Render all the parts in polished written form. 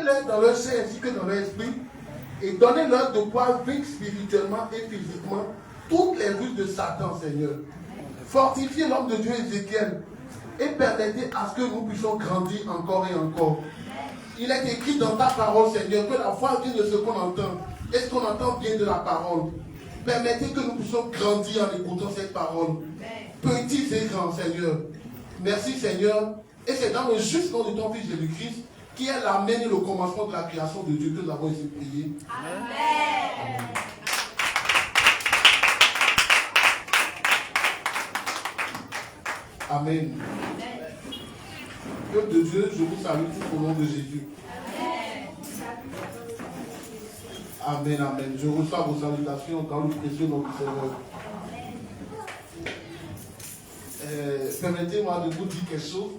leur dans leur sein ainsi que dans leur esprit, et donnez-leur de pouvoir vivre spirituellement et physiquement toutes les ruses de Satan, Seigneur. Fortifiez l'homme de Dieu Ézéchiel et permettez à ce que nous puissions grandir encore et encore. Il est écrit dans ta parole, Seigneur, que la foi vient de ce qu'on entend. Et ce qu'on entend vient de la parole. Permettez que nous puissions grandir en écoutant cette parole. Petits et grands, Seigneur. Merci, Seigneur. Et c'est dans le juste nom de ton Fils Jésus-Christ qui est l'amène et le commencement de la création de Dieu que nous avons ici prié. Amen. Amen. Peuple de Dieu, je vous salue tous au nom de Jésus. Amen, amen. Je reçois vos salutations dans le précieux nom du Seigneur. Permettez-moi de vous dire quelque chose.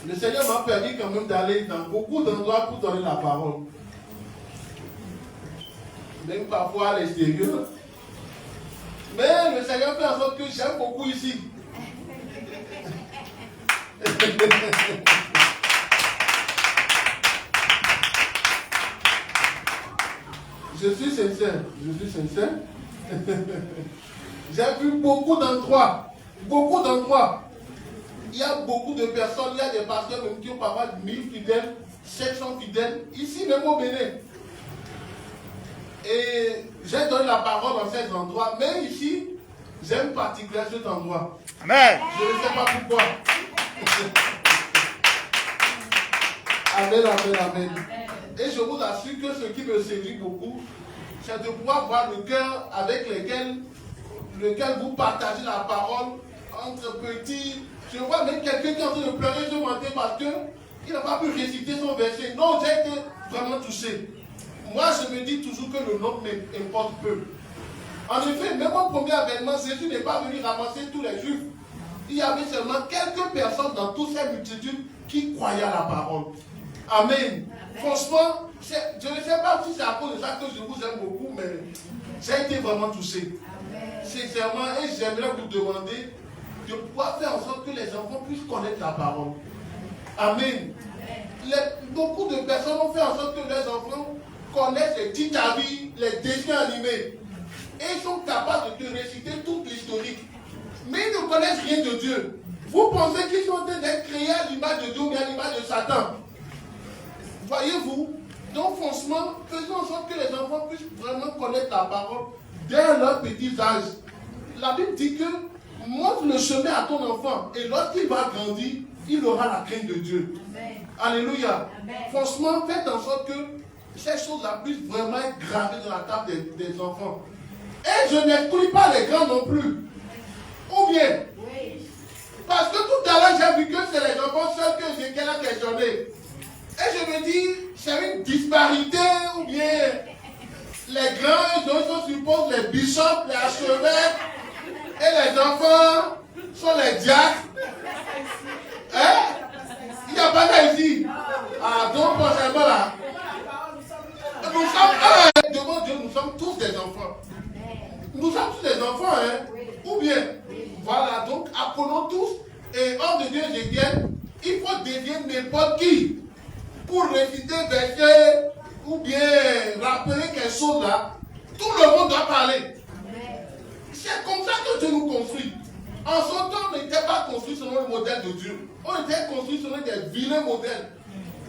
Le Seigneur m'a permis quand même d'aller dans beaucoup d'endroits pour donner la parole. Même parfois à l'extérieur. Mais le Seigneur fait en sorte que j'aime beaucoup ici. Je suis sincère. J'ai vu beaucoup d'endroits. Il y a beaucoup de personnes, il y a des pasteurs même qui ont pas mal de 1000 fidèles, 700 fidèles, ici même au Bénin. Et j'ai donné la parole dans ces endroits, mais ici, j'aime particulièrement cet endroit. Amen. Je ne sais pas pourquoi. Amen, amen, amen. Et je vous assure que ce qui me séduit beaucoup, c'est de pouvoir voir le cœur avec lequel vous partagez la parole entre petits. Je vois même quelqu'un qui est en train de pleurer ce matin parce qu'il n'a pas pu réciter son verset. Non, j'ai été vraiment touché. Moi, je me dis toujours que le nombre importe peu. En effet, même au premier avènement, Jésus n'est pas venu ramasser tous les Juifs. Il y avait seulement quelques personnes dans toutes ces multitudes qui croyaient à la parole. Amen. Amen. Franchement, je ne sais pas si c'est à cause de ça que je vous aime beaucoup, mais j'ai été vraiment touché. Sincèrement, et j'aimerais vous demander de pouvoir faire en sorte que les enfants puissent connaître la parole. Amen. Beaucoup de personnes ont fait en sorte que les enfants connaissent les petites avis, les dessins animés. Et ils sont capables de te réciter toute l'historique. Mais ils ne connaissent rien de Dieu. Vous pensez qu'ils sont en train d'être créés à l'image de Dieu ou à l'image de Satan. Voyez-vous? Donc franchement, faisons en sorte que les enfants puissent vraiment connaître la parole dès leur petit âge. La Bible dit que montre le chemin à ton enfant et lorsqu'il va grandir, il aura la crainte de Dieu. Amen. Alléluia. Amen. Franchement, faites en sorte que ces choses-là puissent vraiment être gravées dans la table des enfants. Et je n'exclus pas les grands non plus. Ou bien, oui. Parce que tout à l'heure, j'ai vu que c'est les enfants seuls que Ézéchiel a questionné. Et je me dis, c'est une disparité ou bien les grands, ils supposent les bishops, les archevêques, et les enfants sont les diacres. Hein? Il n'y a pas ça ici. Ah, donc, prochainement là. Nous sommes, devant Dieu, nous sommes tous des enfants. Nous sommes tous des enfants, hein? Ou bien, voilà, donc apprenons tous, et hors de Dieu, il faut dévier n'importe qui pour réciter verset ou bien rappeler quelque chose là. Tout le monde doit parler. C'est comme ça que Dieu nous construit. En son temps, on n'était pas construit selon le modèle de Dieu. On était construit selon des vilains modèles.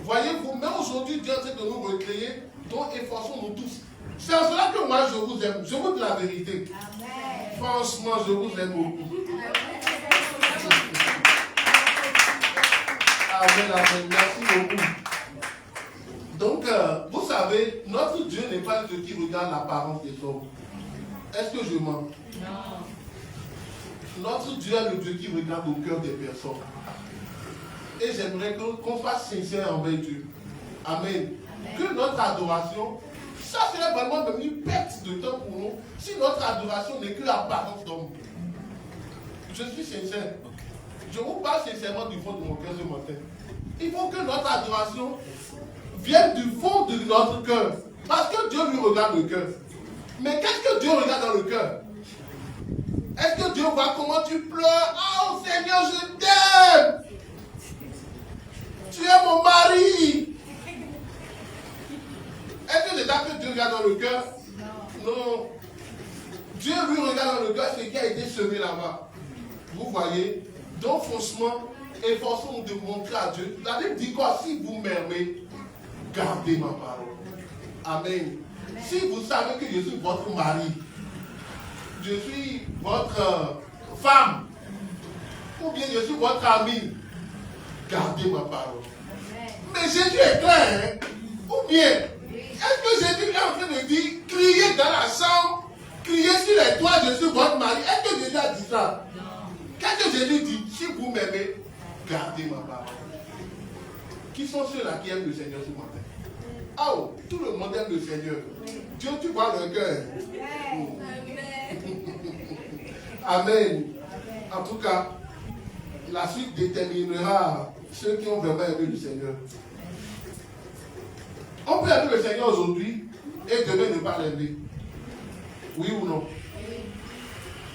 Voyez-vous, mais aujourd'hui, Dieu essaie de nous recréer, donc efforçons-nous tous. C'est en cela que moi, je vous aime. Je vous dis la vérité. Amen. Franchement, je vous aime beaucoup. Amen, amen. Merci beaucoup. Donc, vous savez, notre Dieu n'est pas un Dieu qui regarde l'apparence des hommes. Est-ce que je mens? Non. Notre Dieu est le Dieu qui regarde au cœur des personnes. Et j'aimerais qu'on soit sincère envers Dieu. Amen. Amen. Que notre adoration, ça serait vraiment une perte de temps pour nous si notre adoration n'est que l'apparence d'homme. Je suis sincère. Je vous parle sincèrement du fond de mon cœur ce matin. Il faut que notre adoration vienne du fond de notre cœur. Parce que Dieu lui regarde le cœur. Mais qu'est-ce que Dieu regarde dans le cœur? Est-ce que Dieu voit comment tu pleures? Oh Seigneur, je t'aime. Tu es dans le cœur? Non. Dieu lui regarde dans le cœur ce qui a été semé là-bas. Vous voyez? Donc franchement, efforçons-nous de montrer à Dieu. La Bible dit quoi? Si vous m'aimez, gardez ma parole. Amen. Si vous savez que je suis votre mari, je suis votre femme, ou bien je suis votre ami, gardez ma parole. Mais Jésus est clair, hein? Ou bien, est-ce que Jésus est en train de dire, criez dans la chambre, criez sur les toits, je suis votre mari? Est-ce que Jésus a dit ça? Qu'est-ce que Jésus dit? Si vous m'aimez, gardez ma parole. Qui sont ceux-là qui aiment le Seigneur ce matin? Oh, tout le monde aime le Seigneur. Dieu, tu vois le cœur. Amen. En tout cas, la suite déterminera ceux qui ont vraiment aimé le Seigneur. On peut aimer le Seigneur aujourd'hui et demain ne pas l'aimer. Oui ou non?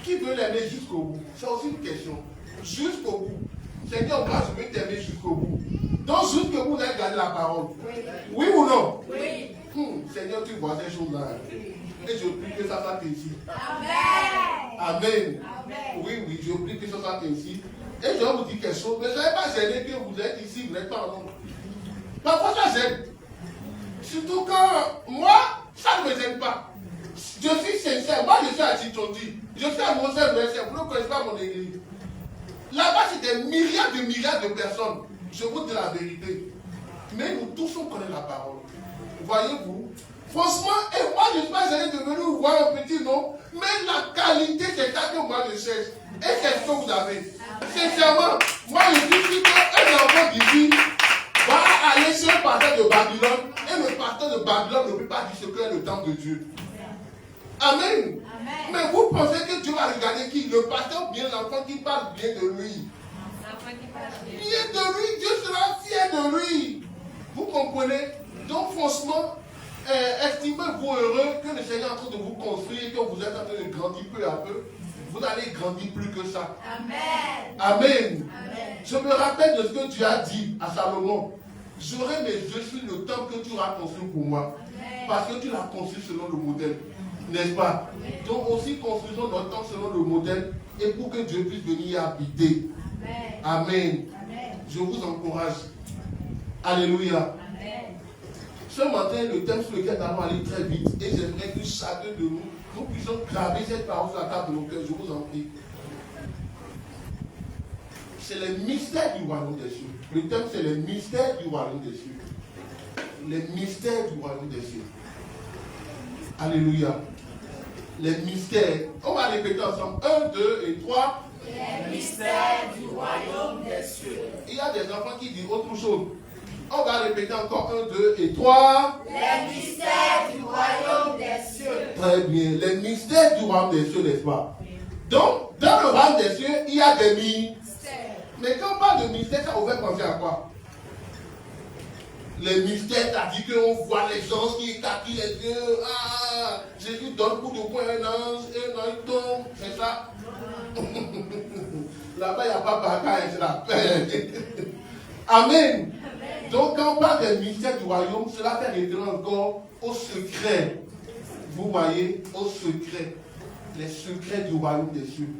Qui veut l'aimer jusqu'au bout? C'est aussi une question. Jusqu'au bout. Seigneur, moi je veux t'aimer jusqu'au bout. Donc jusqu'au bout, vous allez garder la parole. Oui ou non? Oui. Seigneur, tu vois ces choses-là. Et je prie que ça soit ainsi. Amen. Amen. Oui, oui, je prie que ça soit ainsi. Et je vais vous dire quelque chose. Mais je ne vais pas gêner que vous êtes ici, vous n'êtes pas en nombre. Parfois ça gêne. Surtout quand moi, ça ne me gêne pas. Je suis sincère. Moi, je suis à Chichonti. Je suis à Moselle-Verset. Vous ne connaissez pas mon église. Là-bas, c'est des milliards de personnes. Je vous dis la vérité. Mais nous tous, on connaît la parole. Voyez-vous? Franchement, et moi, je ne suis pas gêné de venir vous voir un petit nom. Mais la qualité, c'est ça que moi, je cherche. Et c'est ce que vous avez. Sincèrement, moi, je dis qu'un enfant d'ici va aller chez le pasteur de Babylone. Et le pasteur de Babylone ne peut pas dire ce qu'est le temple de Dieu. Amen. Amen. Mais vous pensez que Dieu va regarder qui? Le pasteur ou bien l'enfant qui parle bien de lui? Bien de lui, Dieu sera fier de lui. Vous comprenez? Donc franchement, estimez-vous heureux que le Seigneur est en train de vous construire et que vous êtes en train de grandir peu à peu. Vous allez grandir plus que ça. Amen. Amen. Amen. Je me rappelle de ce que Dieu a dit à Salomon. J'aurai mes yeux sur le temple que tu auras construit pour moi. Amen. Parce que tu l'as construit selon le modèle. N'est-ce pas? Amen. Donc aussi construisons notre temple selon le modèle et pour que Dieu puisse venir y habiter. Amen. Amen. Amen. Je vous encourage. Alléluia. Amen. Ce matin, le thème sur lequel nous allons aller très vite et j'aimerais que chacun de nous puissions graver cette parole sur la table de nos cœurs. Je vous en prie. C'est le mystère du royaume des cieux. Le thème, c'est le mystère du royaume des cieux. Les mystères du royaume des cieux. Alléluia. Les mystères. On va répéter ensemble. 1, 2 et 3. Les mystères du royaume des cieux. Il y a des enfants qui disent autre chose. On va répéter encore 1, 2 et 3. Les mystères du royaume des cieux. Très bien. Les mystères du royaume des cieux, n'est-ce pas? Donc, dans le royaume des cieux, il y a des mystères. Mais quand on parle de mystères, ça vous fait penser à quoi? Les mystères, c'est-à-dire qu'on voit les gens qui écarquillent les yeux. Ah, Jésus donne coup de poing à un ange, et il tombe. C'est ça? Là-bas, il n'y a pas bagaille, c'est la paix. Amen. Donc, quand on parle des mystères du royaume, cela fait référence encore au secret. Vous voyez, au secret. Les secrets du royaume des cieux.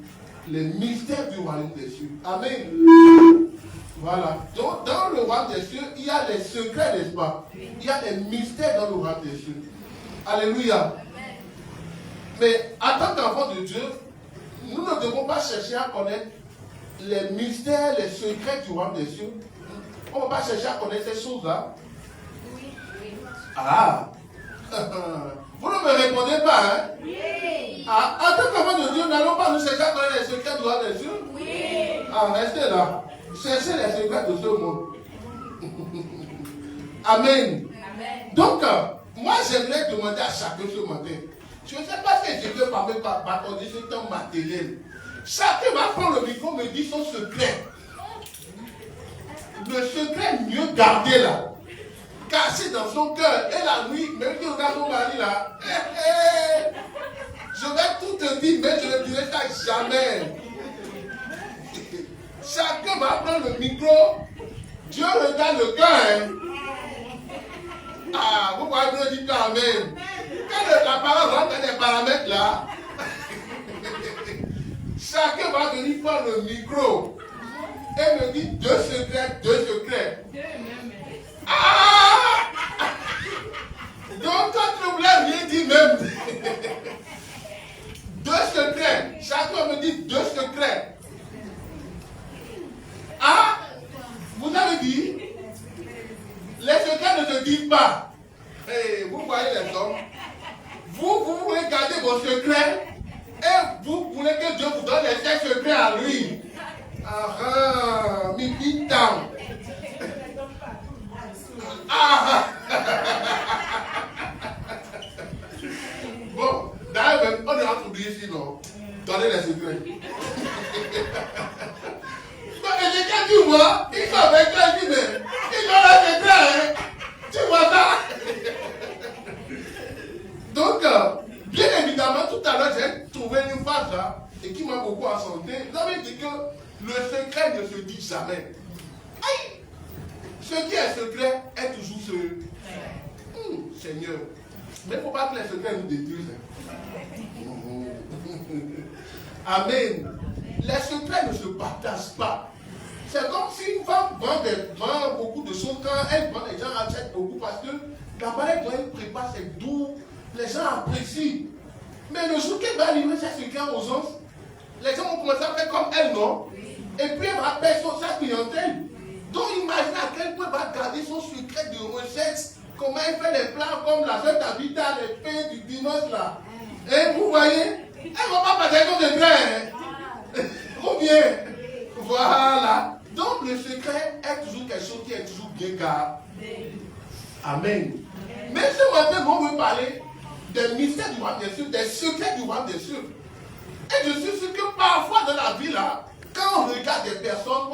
Les mystères du royaume des cieux. Amen. Voilà. Donc, dans le royaume des cieux, il y a les secrets, n'est-ce pas? Il y a des mystères dans le royaume des cieux. Alléluia. Mais, en tant qu'enfants de Dieu, nous ne devons pas chercher à connaître les mystères, les secrets du royaume des cieux. On ne va pas chercher à connaître ces choses-là. Oui. Ah. Vous ne me répondez pas, hein? Oui. Ah, en tant qu'enfant de Dieu, nous n'allons pas nous chercher à connaître les secrets du royaume des cieux? Oui. Ah, restez là. Cherchez les secrets de ce monde. Amen. Amen. Donc, moi, j'aimerais demander à chacun ce matin. Je ne sais pas si je peux m'accorder ce temps matériel. Chacun va prendre le micro et me dire son secret. Le secret mieux gardé là, caché dans son cœur. Et la nuit, même si on regarde son mari là, je vais tout te dire, mais je ne dirai ça jamais. Chacun va prendre le micro. Dieu regarde le cœur. Hein? Ah, vous pouvez me dire amen. Quand quand la parole rentre dans des paramètres là, chacun va venir prendre le micro et me dire deux secrets. Ah! Donc quand tu voulais rien dire même. Deux secrets. Chacun me dit deux secrets. Ah! Vous avez dit, les secrets ne se disent pas. Hey, vous voyez les hommes. Vous voulez garder vos secrets et vous voulez que Dieu vous donne les 5 secrets à lui. Ah, me beat down. Ah. Bon, d'ailleurs, on est entre oublier ici, non? Donnez les secrets. Et les gars, tu vois, ils sont avec toi, ils disent, mais ils ont les secrets, hein? Tu vois ça? Donc, bien évidemment, tout à l'heure, j'ai trouvé une phrase là, et qui m'a beaucoup assenté. J'avais dit que le secret ne se dit jamais. Aïe! Ce qui est secret est toujours secret. Seigneur. Mais il ne faut pas que les secrets nous détruisent. Amen. Les secrets ne se partagent pas. C'est comme si une femme vend beaucoup de choses. Quand elle vend, les gens achètent beaucoup parce que d'abord, elle prépare ses doux. Les gens apprécient. Mais le jour qu'elle va livrer ses secrets aux gens, les gens vont commencer à faire comme elle, non? Et puis elle va perdre sa clientèle. Donc imaginez à quel point elle va garder son secret de recette. Comment elle fait les plats comme la soeur Tabitha, les pains du dimanche là. Et vous voyez, elle ne va pas partager son secret. Ou bien, voilà. Donc le secret est toujours quelque chose qui est toujours bien gardé. Amen. Mais ce matin, on veut parler des mystères du royaume des cieux, des secrets du royaume des cieux. Et je suis sûr que parfois dans la vie là, quand on regarde des personnes,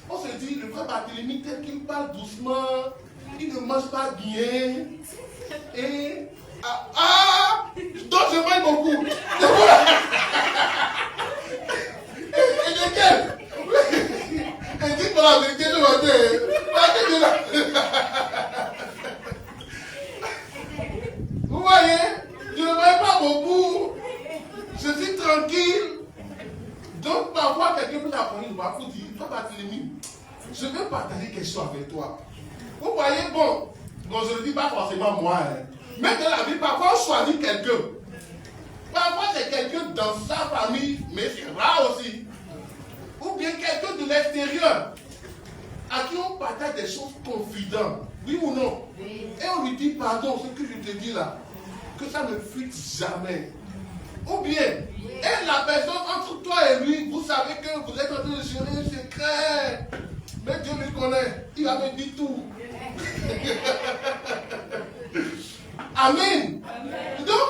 on se dit, le frère Barthélemy, tel qu'il parle doucement, il ne mange pas bien. Et donc je mange beaucoup. Et lequel? Et dis-moi la vérité, je vais dire. Vous voyez, je ne mange pas beaucoup. Je suis tranquille. Donc parfois, quelqu'un peut t'apprendre une voix pour dire, toi Barthélemy, je veux partager quelque chose avec toi. Vous voyez, bon, je ne dis pas forcément moi, hein. Mais dans la vie, parfois on choisit quelqu'un. Parfois c'est quelqu'un dans sa famille, mais c'est rare aussi. Ou bien quelqu'un de l'extérieur, à qui on partage des choses confidentes. Oui ou non? Oui. Et on lui dit, pardon, ce que je te dis là, que ça ne fuite jamais. Ou bien, et la personne entre toi et lui, vous savez que vous êtes en train de gérer un secret. Mais Dieu le connaît, il avait dit tout. Amen. Donc,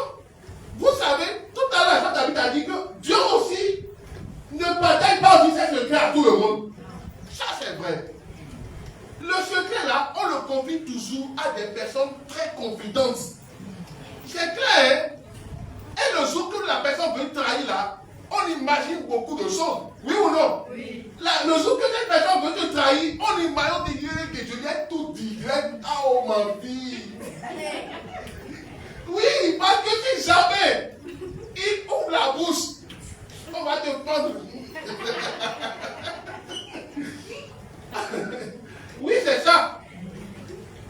vous savez, tout à l'heure, David a dit que Dieu aussi ne partage pas aussi ses secrets à tout le monde. Ça, c'est vrai. Le secret là, on le confie toujours à des personnes très confidentes. C'est clair, hein? Et le jour que la personne veut trahir là, on imagine beaucoup de choses. Oui ou non? Oui. Le jour que cette personne veut te trahir, on imagine que je viens tout direct. Oh ma vie. Oui, parce que si jamais il ouvre la bouche, on va te prendre. Oui, c'est ça.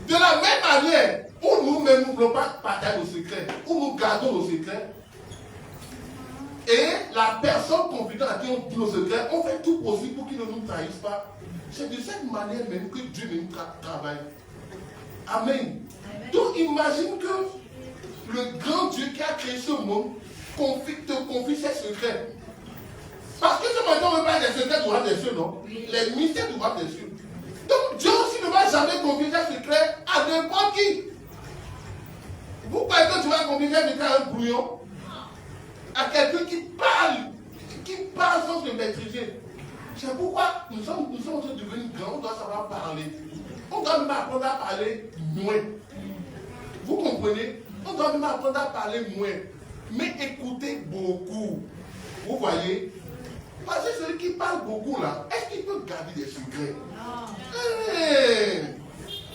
De la même manière, où nous-mêmes nous ne voulons pas partager nos secrets, où nous gardons nos secrets, et la personne confidente à qui on dit nos secrets, on fait tout possible pour qu'il ne nous trahisse pas. C'est de cette manière même que Dieu nous travaille. Amen. Donc imagine que le grand Dieu qui a créé ce monde te confie ses secrets. Parce que ce matin, on ne veut pas des secrets du roi des cieux, non? Les mystères du roi des cieux. Donc Dieu aussi ne va jamais confier ses secrets à n'importe qui. Vous croyez que tu vas confier ses secrets à un brouillon? À quelqu'un qui parle sans se maîtriser. C'est pourquoi nous sommes en train de devenir grands, on doit savoir parler. On doit même apprendre à parler moins. Vous comprenez? On doit même apprendre à parler moins. Mais écoutez beaucoup. Vous voyez? Parce que celui qui parle beaucoup là, est-ce qu'il peut garder des secrets? Non. Hey.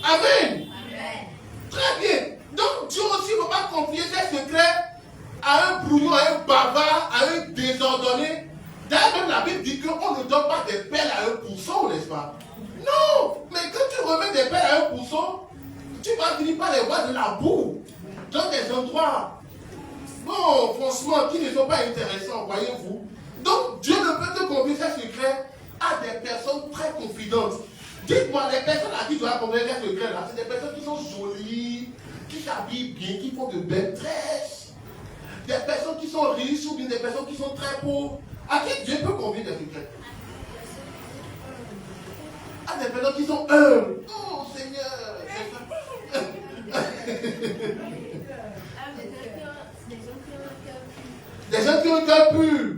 Amen. Amen. Très bien. Donc Dieu aussi ne va pas remets des pelles à un pousson, tu vas finir par les voir de la boue dans des endroits, bon, franchement, qui ne sont pas intéressants, voyez-vous. Donc, Dieu ne peut te confier ses secrets à des personnes très confidentes. Dites-moi, les personnes à qui tu dois confier ses secrets là, c'est des personnes qui sont jolies, qui s'habillent bien, qui font de belles tresses. Des personnes qui sont riches ou bien des personnes qui sont très pauvres. À qui Dieu peut confier des secrets? À des personnes qui sont humbles. Oh Seigneur, c'est ça. Des gens qui ont un cœur pur.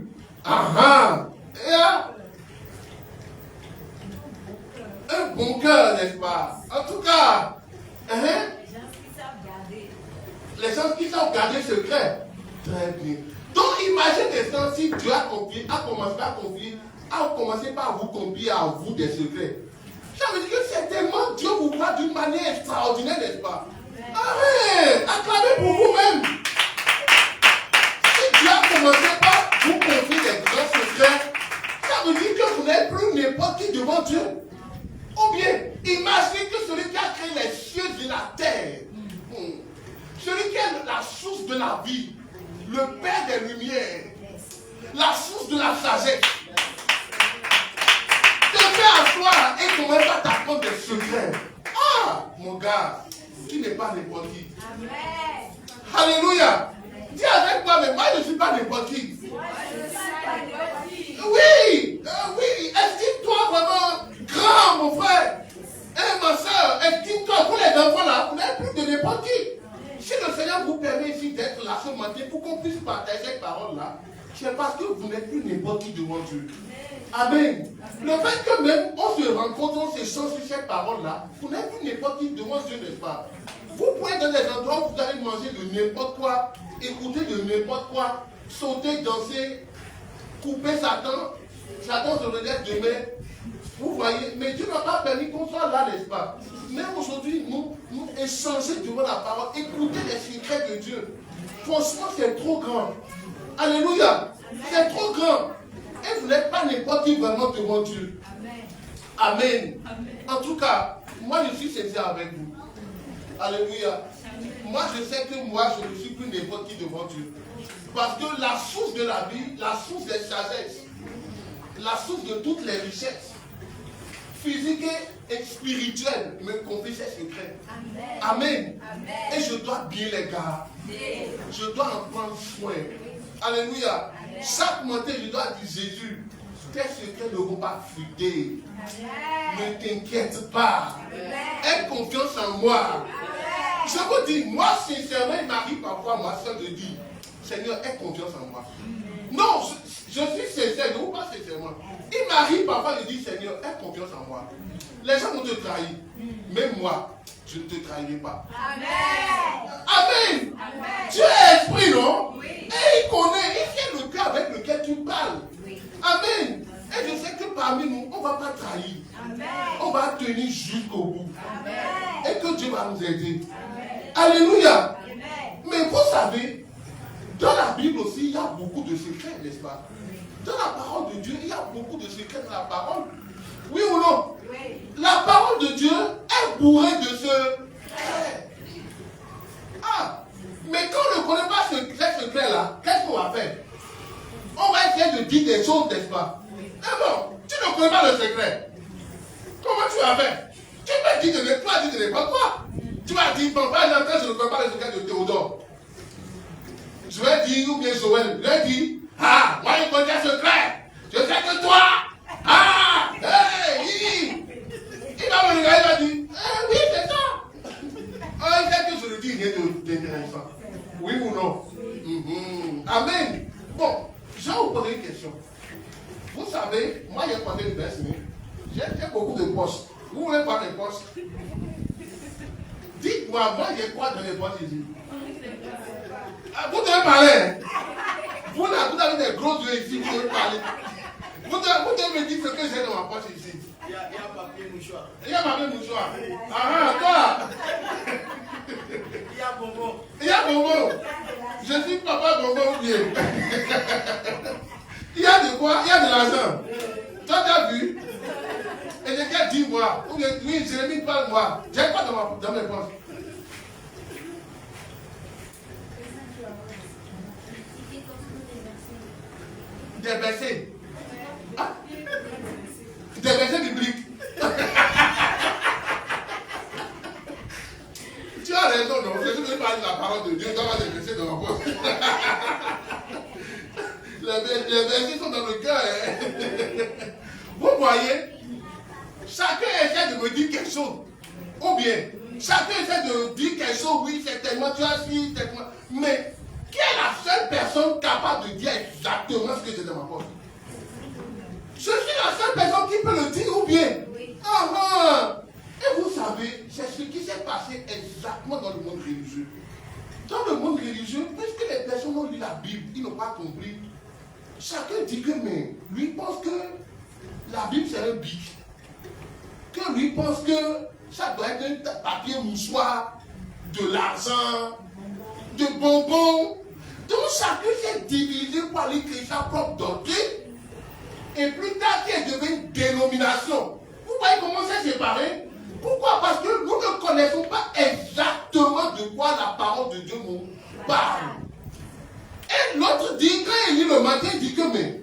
Un bon cœur, n'est-ce pas? En tout cas, les gens qui savent garder secret. Très bien. Donc imagine les gens si Dieu a commencé par vous confier à vous des secrets. Ça veut dire que certainement Dieu vous voit d'une manière extraordinaire, n'est-ce pas? Arrête, acclamez pour vous-même. Si Dieu a commencé par vous confier des grands secrets, ça veut dire que vous n'êtes plus n'importe qui devant Dieu. Ou bien, imaginez que celui qui a créé les cieux et la terre, celui qui est la source de la vie, le Père des Lumières, la source de la sagesse, te fait asseoir et commence à t'apprendre des secrets. Ah, mon gars, tu n'es pas n'importe qui. Amen. Alléluia. Dis avec moi, mais moi je ne suis pas n'importe qui. Oui, oui, estime-toi vraiment grand, mon frère. Et ma soeur, estime-toi, vous les enfants là, vous n'êtes plus de n'importe qui. Si le Seigneur vous permet ici d'être là ce matin pour qu'on puisse partager cette parole-là, c'est parce que vous n'êtes plus n'importe qui devant Dieu. Amen. Le fait que même on se rencontre, on s'échange sur cette parole-là, vous n'êtes plus n'importe qui devant Dieu, n'est-ce pas? Vous pouvez dans des endroits où vous allez manger de n'importe quoi, écouter de n'importe quoi, sauter, danser, couper Satan. Satan se relève demain. Vous voyez, mais Dieu n'a pas permis qu'on soit là, n'est-ce pas? Même aujourd'hui, nous échanger devant la parole, écouter les secrets de Dieu. Franchement, c'est trop grand. Alléluia. C'est trop grand. Et vous n'êtes pas n'importe qui vraiment devant Dieu. Amen. En tout cas, moi je suis sincère avec vous. Alléluia. Moi je sais que moi je ne suis plus n'importe qui devant Dieu. Parce que la source de la vie, la source des sagesses, la source de toutes les richesses, physiques et spirituelles, me confie ses secrets. Amen. Et je dois bien les garder. Je dois en prendre soin. Alléluia. Chaque matin, je dois dire Jésus, tes secrets ne vont pas fuiter. Ne t'inquiète pas. Aie confiance en moi. Je vous dis, moi, sincèrement, il m'arrive parfois, ma soeur, de dire, Seigneur, aie confiance en moi. Non, je suis sincère, je ne vous parle sincèrement. Il m'arrive parfois de dire, Seigneur, aie confiance en moi. Les gens vont te trahir. Mais moi, je ne te trahirai pas. Amen. Amen. Dieu est esprit, non? Oui. Et il connaît, il sait le cœur avec lequel tu parles. Oui. Amen. Et je sais que parmi nous, on ne va pas trahir. Amen. On va tenir jusqu'au bout. Amen. Et que Dieu va nous aider. Amen. Alléluia. Amen. Mais vous savez, dans la Bible aussi, il y a beaucoup de secrets, n'est-ce pas? Dans la parole de Dieu, il y a beaucoup de secrets dans la parole. Oui ou non? Oui. La parole de Dieu est bourrée de secrets. Ah, mais quand on ne connaît pas ces secrets-là, qu'est-ce qu'on va faire? On va essayer de dire des choses, n'est-ce pas? Mais bon, tu ne connais pas le secret. Comment tu vas faire? Tu peux dire de n'importe quoi. Tu vas dire, bon, par exemple, je ne connais pas le secret de Théodore. Je vais dire, ou bien Joël, je vais dire, ah, moi je connais un secret. Je sais que toi, ah, hey, il va me regarder, il va dire, oui, c'est ça. Ah, il sait que je ne dis rien d'intéressant. Oui ou non? Amen. Bon, je vais vous poser une question. Vous savez, moi j'ai porté une veste, j'ai beaucoup de poches. Vous voulez pas des poches? Dites-moi, moi j'ai quoi dans les poches ici? Vous devez parler. Vous avez des gros yeux ici, vous devez parler. Vous devez me dire ce que j'ai dans ma poche ici. Il y a papier mouchoir. Il y a papier mouchoir. Ah, toi. Il y a bonbon. Il y a bonbon. Je suis papa bonbon ou bien. Il y a de quoi? Il y a de l'argent. Toi, tu as vu? Et les gars, dis-moi. Ou bien Oui, Jérémie, parle-moi. J'ai quoi dans mes poches? Des versets. Ah. Des versets bibliques. Tu as raison, non? Je ne parle de la parole de Dieu, tu as des versets dans ma poche. Les versets sont dans le cœur. Hein. Vous voyez, chacun essaie de me dire quelque chose. Ou bien, chacun essaie de dire quelque chose, oui, certainement, tu as su, certainement. Mais, qui est la seule personne capable de dire exactement ce que j'ai dans ma poche? Je suis la seule personne qui peut le dire, ou bien? Et vous savez, c'est ce qui s'est passé exactement dans le monde religieux. Dans le monde religieux, puisque les personnes ont lu la Bible, ils n'ont pas compris. Chacun dit que, mais lui pense que la Bible c'est un bic. Que lui pense que ça doit être un papier mouchoir, de l'argent, de bonbons. Donc chacun s'est divisé pour aller créer sa propre doctrine. Et plus tard, qui est devenu une dénomination. Vous voyez comment c'est séparé? Pourquoi? Parce que nous ne connaissons pas exactement de quoi la parole de Dieu nous parle. Et l'autre dit, quand il lit le matin, il dit que, mais,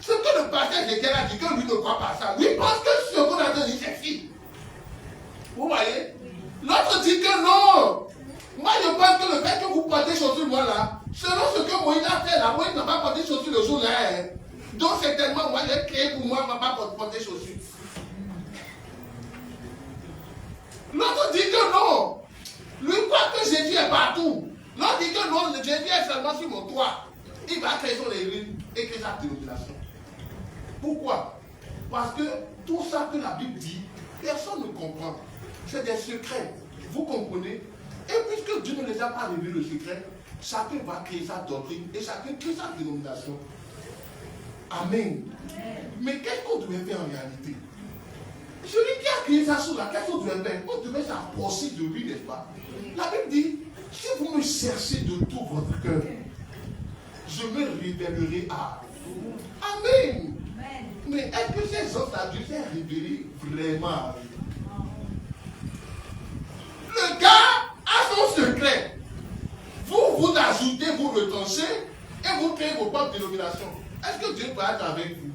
ce que le pasteur Ézéchiel a dit, que lui ne croit pas ça. Lui pense que ce qu'on a dit, c'est si. Vous voyez? L'autre dit que non. Moi, je pense que le fait que vous portez chaussures, moi là, selon ce que Moïse a fait là, Moïse n'a pas porté chaussures le jour là. Hein. Donc, certainement, moi, j'ai créé pour moi, ma pas porter chaussures. L'autre dit que non. Lui croit que Jésus est partout. L'autre dit que non, Jésus est seulement sur mon toit. Il va créer son église et créer sa dénomination. Pourquoi? Parce que tout ça que la Bible dit, personne ne comprend. C'est des secrets. Vous comprenez? Et puisque Dieu ne les a pas révélés le secret, chacun va créer sa doctrine et chacun crée sa dénomination. Amen. Mais qu'est-ce qu'on devait faire en réalité? Celui qui a créé ça sous la qu'est-ce qu'on devait faire? On devait s'approcher de lui, n'est-ce pas? La Bible dit, si vous me cherchez de tout votre cœur, je me révélerai à vous. Amen. Mais est-ce que ces autres Dieu s'est révélé vraiment à vous? Le gars a son secret. Vous ajoutez, vous retranchez et vous créez vos propres dénominations. Est-ce que Dieu peut être avec vous?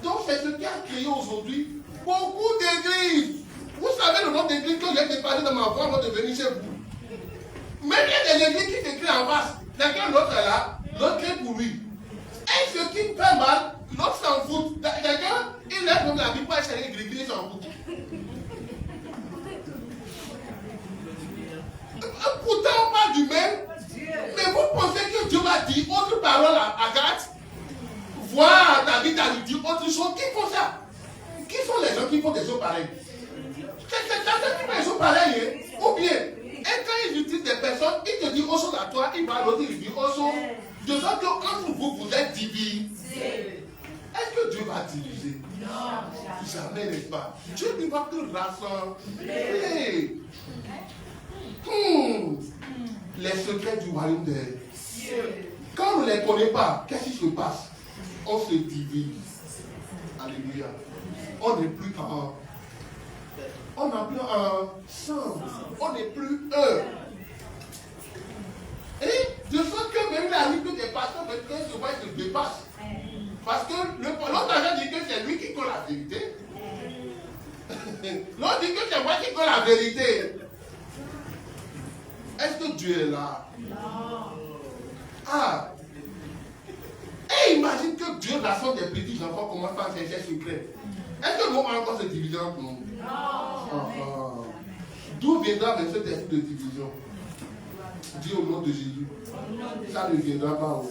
Donc c'est ce qui a créé aujourd'hui beaucoup d'églises. Vous savez le nombre d'églises que j'ai déparé dans ma voie avant de venir chez vous. Même il y a des églises qui s'écrivent en face. Quelqu'un l'autre est là, l'autre est pour lui. Et ce qui me fait mal, l'autre s'en fout. Quelqu'un, il lève même la Bible pour essayer de griller, il s'en fout. Pourtant on parle du même. Mais vous pensez que Dieu va dire autre parole à Agathe? Voir David a dit autre chose. Qui font ça? Qui sont les gens qui font des choses pareilles? C'est ça qui fait des choses pareilles. Hein? Ou bien, et quand ils utilisent des personnes, ils te disent autre chose à toi, ils parlent l'autre, ils disent autre chose. De sorte que entre vous, vous êtes divisés. Est-ce que Dieu va diviser? Non. Jamais, n'est-ce pas? Dieu ne va que rassembler. Les secrets du royaume des cieux. Quand on ne les connaît pas, qu'est-ce qui se passe? On se divise. Alléluia. On n'est plus un. On n'a plus ensemble. On n'est plus un. Et de sorte que même la vie des pasteurs, souvent ils se dépassent. Parce que l'autre agent dit que c'est lui qui connaît la vérité. L'autre dit que c'est moi qui connais la vérité. Est-ce que Dieu est là? Non. Ah. Et imagine que Dieu rassemble des petits enfants commence par ses secrets. Est-ce que nous avons encore cette division entre nous? Non. D'où viendra même cet esprit de division? Dis au nom de Jésus. Ça ne viendra pas.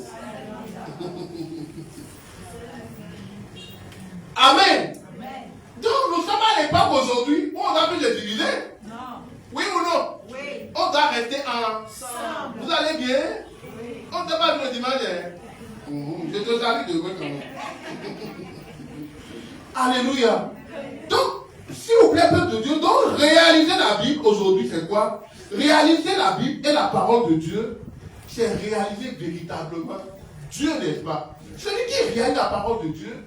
Amen. Donc nous sommes à l'époque aujourd'hui où on a pu les diviser. Non. Oui ou non? Oui. On doit rester ensemble. Vous allez bien? Oui. On ne doit pas le dimanche. Je te salue de moi quand même. Alléluia. Donc, s'il vous plaît, peuple de Dieu, donc réaliser la Bible aujourd'hui, c'est quoi? Réaliser la Bible et la parole de Dieu, c'est réaliser véritablement Dieu, n'est-ce pas? Celui qui réalise la parole de Dieu,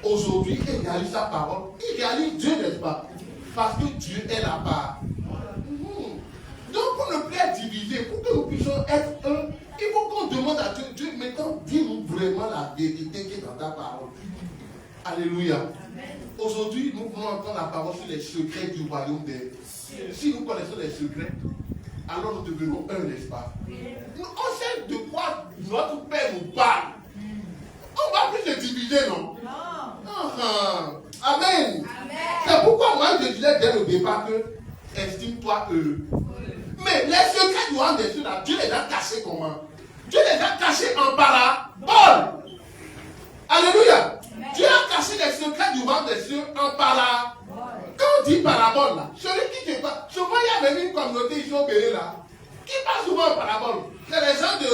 aujourd'hui, il réalise sa parole, il réalise Dieu, n'est-ce pas? parce que Dieu est là-bas. Donc, pour ne plus être divisé, pour que nous puissions être un, il faut qu'on demande à Dieu, Dieu, maintenant, dis-nous vraiment la vérité qui est dans ta parole. Alléluia. Aujourd'hui, nous voulons entendre la parole sur les secrets du royaume des cieux. Si nous connaissons les secrets, alors nous devenons un, n'est-ce pas? On sait de quoi notre Père nous parle. On va plus se diviser, non? Amen. C'est pourquoi moi je disais dès le départ que estime-toi heureux. Mais les secrets du royaume des cieux, là, Dieu les a cachés comment? Dieu les a cachés en parabole. Alléluia. Dieu a caché les secrets du royaume des cieux en parabole. Quand on dit parabole, là, celui qui te parle, souvent il y a même une communauté ici au Bénin là, qui parle souvent en parabole. C'est les gens de...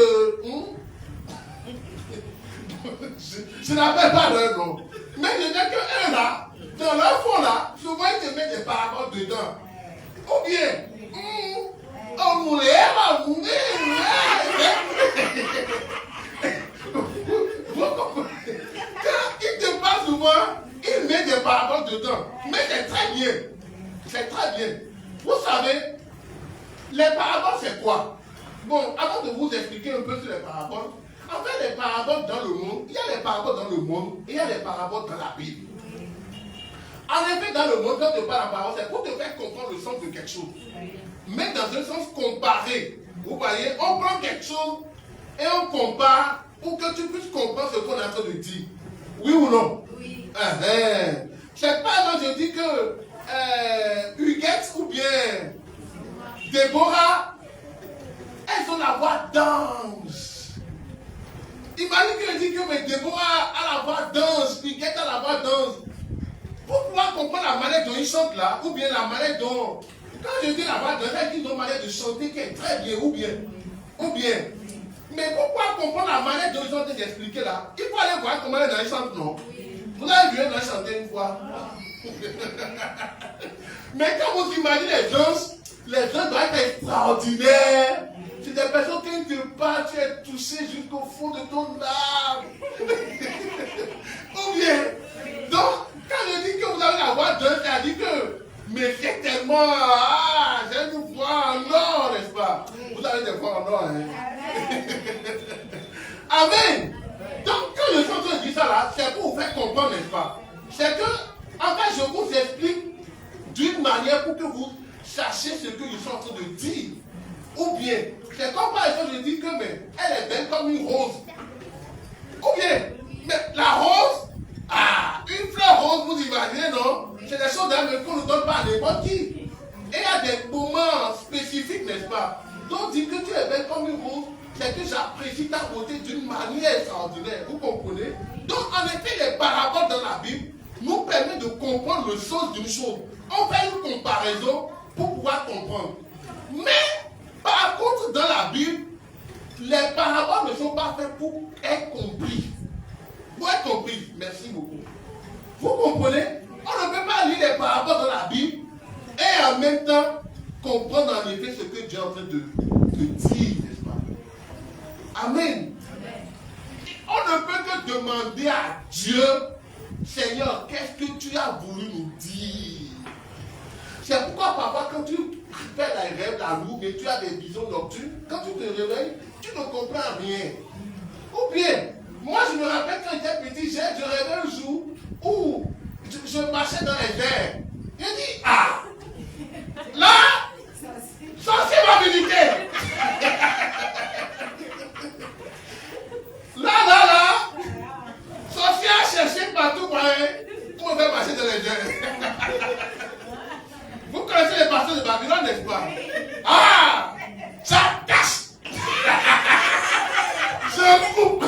je n'appelle pas leur nom. Mais je dis qu'eux là, dans leur fond là, souvent ils te mettent des paraboles dedans. Ou bien, on mourait, on mourait. Quand ils te parlent souvent, ils mettent des paraboles dedans. Mais c'est très bien. C'est très bien. Vous savez, les paraboles c'est quoi? Bon, avant de vous expliquer un peu sur les paraboles, en fait, les paraboles dans le monde, il y a les paraboles dans le monde et il y a les paraboles dans la Bible. En effet, dans le monde, quand tu parles la parole, c'est pour te faire comprendre le sens de quelque chose. Mais dans un sens comparé. Vous voyez, on prend quelque chose et on compare pour que tu puisses comprendre ce qu'on est en train de dire. Oui ou non? Oui. C'est pas quand je dis que Huguette ou bien Déborah, elles ont la voix d'ange. Imagine que je dis que mais Déborah a la voix d'ange, Huguette a la voix d'ange. Pour pouvoir comprendre la manière dont ils chantent là, ou bien la manière dont... Quand je dis la voix d'ange, ils ont une manière de chanter qui est très bien, ou bien. Mais pour pouvoir comprendre la manière dont ils ont été expliqués là, il faut aller voir comment les gens chantent, non? Vous avez vu un ange chanter une fois? Mais quand vous imaginez les gens doivent être extraordinaires. C'est des personnes qui te parlent, tu es touché jusqu'au fond de ton âme. Ou bien, donc, quand je dis que vous avez la voix d'ange, ça dit que, mais c'est tellement, j'ai une voix en or, n'est-ce pas? Vous avez des voix en or, hein? Amen. Donc, quand je suis en train de dire ça là, c'est pour vous faire comprendre, n'est-ce pas? C'est que, en fait, je vous explique d'une manière pour que vous sachiez ce que je suis en train de dire. Ou bien, c'est comme par exemple, je dis que, mais, elle est belle comme une rose. Ou bien, mais la rose, une fleur rose, vous imaginez, non? C'est des choses qu'on ne donne pas à n'importe qui. Et il y a des moments spécifiques, n'est-ce pas? Donc, dire que tu es belle comme une rose, c'est que j'apprécie ta beauté d'une manière extraordinaire. Vous comprenez? Donc, en effet, les paraboles dans la Bible nous permettent de comprendre le sens d'une chose. On fait une comparaison pour pouvoir comprendre. Mais, par contre, dans la Bible, les paraboles ne sont pas faites pour être compris. Pour être compris. Merci beaucoup. Vous comprenez? On ne peut pas lire les paraboles dans la Bible et en même temps comprendre en effet ce que Dieu est en train de dire, n'est-ce pas? Amen. On ne peut que demander à Dieu, Seigneur, qu'est-ce que tu as voulu nous dire? C'est pourquoi parfois quand tu fais les rêves, la loupe et tu as des visions nocturnes, quand tu te réveilles, tu ne comprends rien. Ou bien, moi je me rappelle quand j'étais petit, je rêvais un jour où je marchais dans les airs. Je dis, là, sorcier m'a visité. Là, sorcier a cherché partout pour me faire marcher dans les airs. Vous connaissez les pasteurs de Babylone, n'est-ce pas? Ça cache. Je coupe.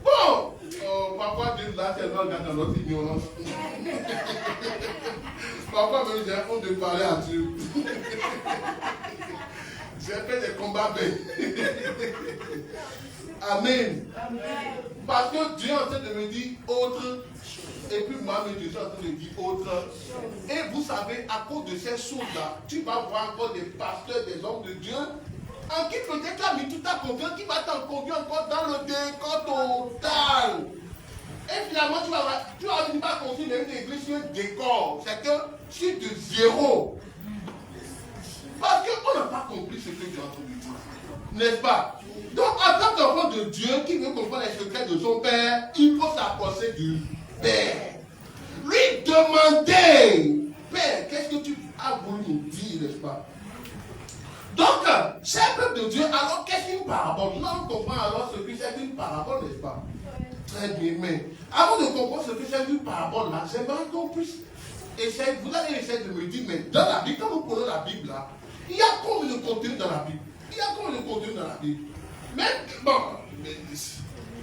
Bon, parfois Dieu là, c'est dans notre ignorance. Parfois même j'ai honte de parler à Dieu. J'ai fait des combats bêtes. Amen. Parce que Dieu est en train de me dire autre. Et puis moi-même, je suis en train de dire autre. Et vous savez, à cause de ces choses-là, tu vas voir encore des pasteurs, des hommes de Dieu, en qui peut-être tu as mis toute ta confiance, qui va t'en conduire encore dans le décor total. Et finalement, tu vas venir pas construire même une église sur un décor. C'est que sur de zéro. Parce qu'on n'a pas compris ce que Dieu a entendu dire. N'est-ce pas? Donc, en tant qu'enfant de Dieu qui veut comprendre les secrets de son Père, il faut s'approcher du Père. Lui demander, Père, qu'est-ce que tu as voulu nous dire, n'est-ce pas? Donc, cher peuple de Dieu, alors qu'est-ce qu'une parabole? Là, on comprend alors ce que c'est une parabole, n'est-ce pas? Très bien, mais avant de comprendre ce que c'est une parabole, là, j'aimerais qu'on puisse essayer, vous allez essayer de me dire, mais dans la Bible, quand vous prenez la Bible, là, il y a combien de contenu dans la Bible? Il y a combien de contenu dans la Bible? Mais, bon,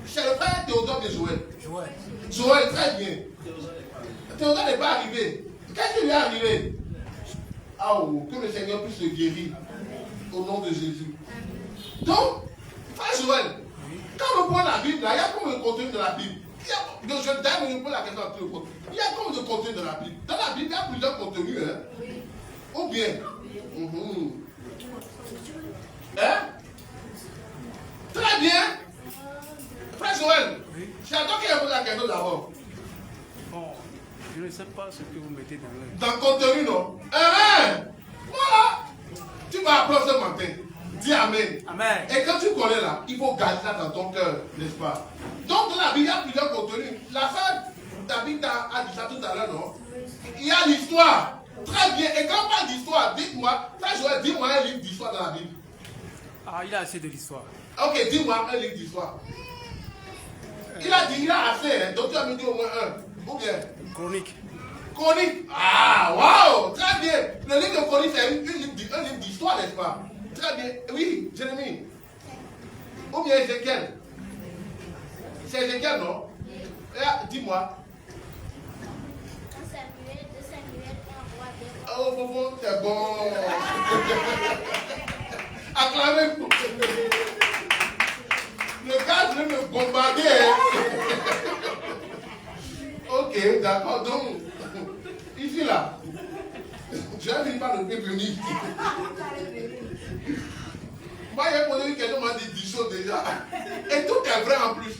c'est le frère Théodore de Joël. Joël, très bien. Théodore n'est pas arrivé. Qu'est-ce qui lui est arrivé? Ah, oh, que le Seigneur puisse le guérir au nom de Jésus. Donc, frère Joël, quand on prend la Bible, là, il y a combien de contenu dans la Bible? Je me pose la question à tout le monde. Il y a combien de contenu dans la Bible? Dans la Bible, il y a plusieurs contenus, hein? Ou bien? Hein? Très bien. Frère Joël, c'est à toi qui a posé la question d'abord. Bon, je ne sais pas ce que vous mettez dans le... Dans le contenu, non? Voilà. Tu vas apprendre ce matin. Dis Amen. Amen. Et quand tu connais là, il faut garder ça dans ton cœur, n'est-ce pas? Donc dans la Bible, il y a plusieurs contenus. La femme, David a dit ça tout à l'heure, non? Il y a l'histoire. Très bien. Et quand on parle d'histoire, dites-moi, frère Joël, dis-moi un livre d'histoire dans la Bible. Ah, il a assez de l'histoire. Ok, dis-moi un livre d'histoire. Il a dit, il a assez, hein, donc tu as mis au moins un. Ou bien? Chronique. Chronique. Ah, waouh, très bien. Le livre de Chronique, c'est un livre d'histoire, n'est-ce pas? Très bien. Oui, Jérémie. Ou bien Ézéchiel. C'est Ézéchiel, non? Dis-moi. Oh, bon, c'est bon. Acclamez-vous. Le gars veut me bombarder. Ok, d'accord. Donc, ici, là, je vais venir par le peuple unique. Moi, j'ai posé une question, m'a dit 10 choses déjà. Et tout est vrai en plus.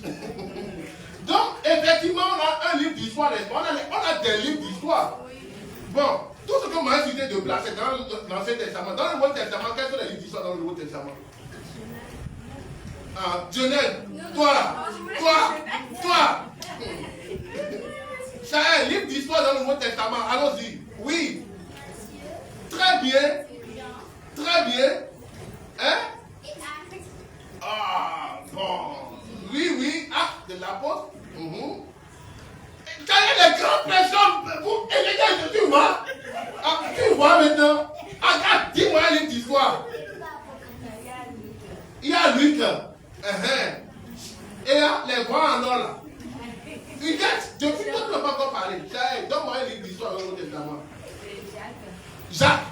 Donc, effectivement, on a un livre d'histoire, n'est-ce pas? On a des livres d'histoire. Bon, tout ce que m'a cité de place, c'est dans l'Ancien Testament. Dans le Nouveau Testament, quels sont les livres d'histoire dans le Nouveau Testament? Dionel, toi. C'est un livre d'histoire dans le Nouveau Testament. Allons-y. Oui. Très bien. Très bien. Hein? Ah, bon. Oui. Acte de l'apôtre. Quelles sont les grandes personnes? Vous, tu vois? Tu vois maintenant? Dis-moi un livre d'histoire. Il y a Luc. Et là, les grands en or là. Depuis que tu ne m'as pas encore parlé, donne-moi un livre d'histoire dans le Nouveau Testament. Jacques.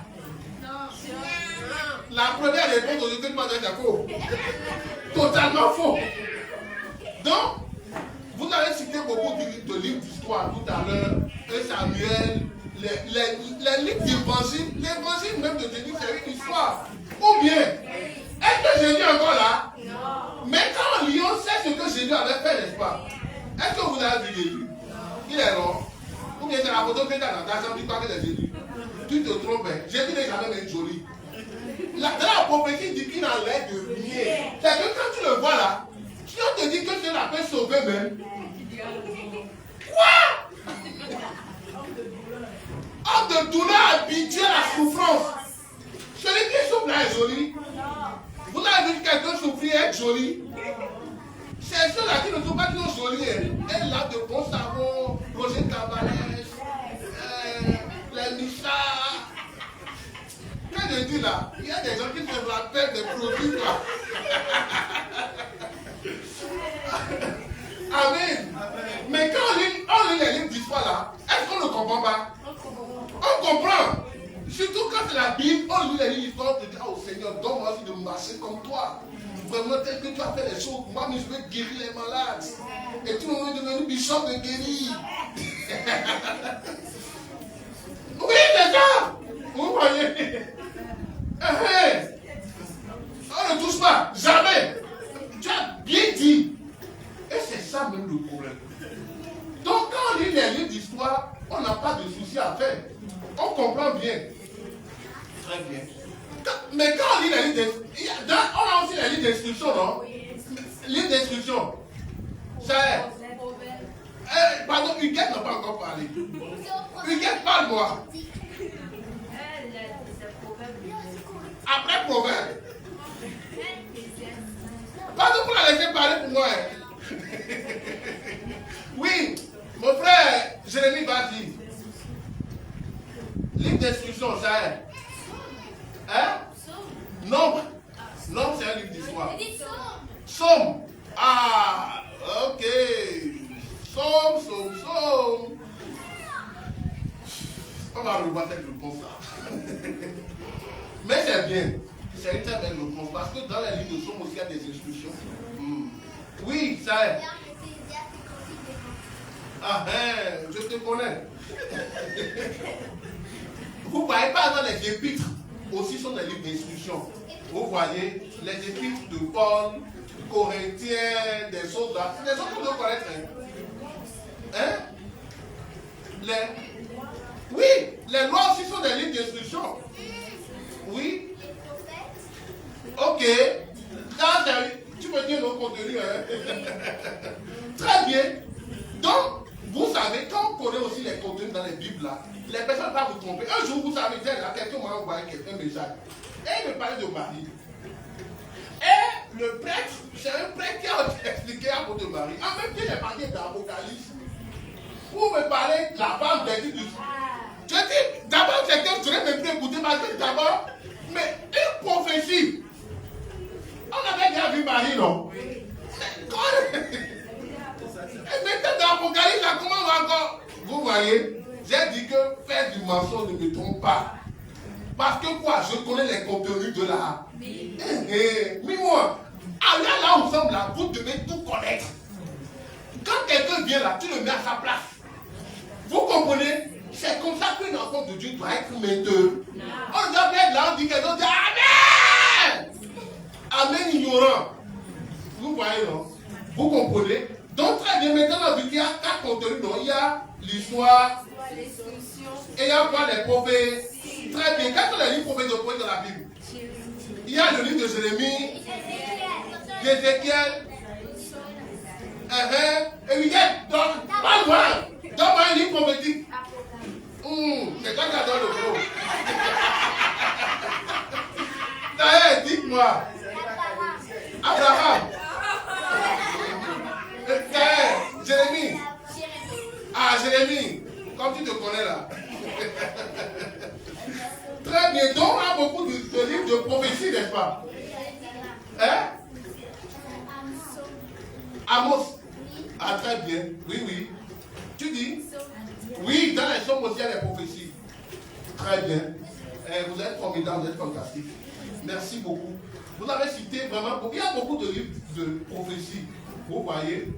La première réponse aux études c'est faux. Totalement faux. Donc, vous avez cité beaucoup de livres d'histoire tout à l'heure. Samuel, les livres d'évangile. L'évangile même de Jésus, c'est une histoire. Ou bien, est-ce que Jésus est encore là? Non. Mais quand on lit, on sait ce que Jésus avait fait, n'est-ce pas? Est-ce que vous avez vu Jésus? Il est mort. Ou bien c'est la photo que tu as dans ta chambre, tu crois que c'est Jésus. Tu te trompes. Jésus n'est jamais même joli. Dans la prophétie dit qu'il a l'air de rien. C'est que quand tu le vois là, si on te dit que tu l'as fait sauver même. Quoi? Homme de douleur habitué à la souffrance. Celui qui souffre là est joli. Vous avez vu quelqu'un souffrir et être joli? C'est ceux-là qui ne sont pas toujours jolis. Elle a de bons savons, Roger Cabarès, les Missa. Quand je dis là, il y a des gens qui se rappellent des produits là. Amen. Mais quand on lit les livres d'histoire là, est-ce qu'on ne comprend pas? On comprend. Surtout quand c'est la Bible, on lit les livres d'histoire, on te dit, oh Seigneur, donne-moi aussi de marcher comme toi. Vraiment, tel que tu as fait les choses, moi, mais je vais guérir les malades. Et tout le monde est devenu bishop de guérir. Oui, c'est ça. Vous voyez? On ne touche pas, jamais. Tu as bien dit. Et c'est ça même le problème. On comprend bien. Très bien. Mais quand on lit la liste d'instructions, on a aussi la liste d'instructions, non? Liste d'instructions. Ça est. Pardon, Huguette n'a pas encore parlé. Huguette, parle-moi. Après Proverbe. Pardon pour la laisser parler pour moi. Oui, mon frère Jérémie va dire. Livre d'instruction, ça est. Hein? Nombre. Nombre, c'est un livre d'histoire. Somme. Ah, ok. Somme. On va revoir cette réponse là. Mais c'est bien. C'est une très belle réponse. Parce que dans les livres de Somme aussi, il y a des instructions. Oui, ça est. Ah, je te connais. Vous ne voyez pas dans les épîtres, aussi sont des livres d'instruction. Vous voyez, les épîtres de Paul, Corinthiens, des choses là. C'est des choses qu'on doit connaître. Hein? Oui, les lois aussi sont des livres d'instruction. Oui. Ok. Là, tu peux dire le contenu. Hein? Très bien. Donc, vous savez, quand on connaît aussi les contenus dans les Bibles, là, les personnes ne vont pas vous tromper. Un jour, vous savez, quelqu'un m'a envoyé un message. Et il me parlait de Marie. Et le prêtre, c'est un prêtre qui a expliqué à votre Marie. En même temps, il est parlé d'Apocalypse. Vous me parlez de la femme des du. Je dis, d'abord, c'est que je n'ai même plus écouté, parce que d'abord, mais une prophétie. On avait déjà vu Marie, non? Et maintenant, dans l'Apocalypse, ça commence encore. Vous voyez, j'ai dit que faire du mensonge ne me trompe pas. Parce que quoi, je connais les contenus de la Bible. Mais moi, allez là où nous sommes là, vous devez tout connaître. Quand quelqu'un vient là, tu le mets à sa place. Vous comprenez? C'est comme ça qu'une enfant de Dieu doit être maître. On doit être là, on dit quelque chose, Amen! Amen ignorant. Vous voyez, non? Vous comprenez? Donc très bien, maintenant, vu qu'il y a 4 contenus, donc il y a l'histoire, et il y a quoi, les prophètes. Très bien, quels sont les livres prophètes de poètes dans la Bible? Il y a le livre de Jérémie, d'Ézéchiel, et Miguel, donc, parle-moi, donne-moi un livre prophétique. C'est toi qui adore le gros. D'ailleurs, dites-moi, Abraham. Jérémie. Ah, Jérémie. Comme tu te connais là. Très bien. Donc, on a beaucoup de livres de prophétie, n'est-ce pas? Hein? Amos. Ah, très bien. Oui. Tu dis? Oui, dans les sommes aussi, il y a des prophéties. Très bien. Vous êtes formidable, vous êtes fantastique. Merci beaucoup. Vous avez cité vraiment beaucoup. Il y a beaucoup de livres de prophéties. Vous voyez?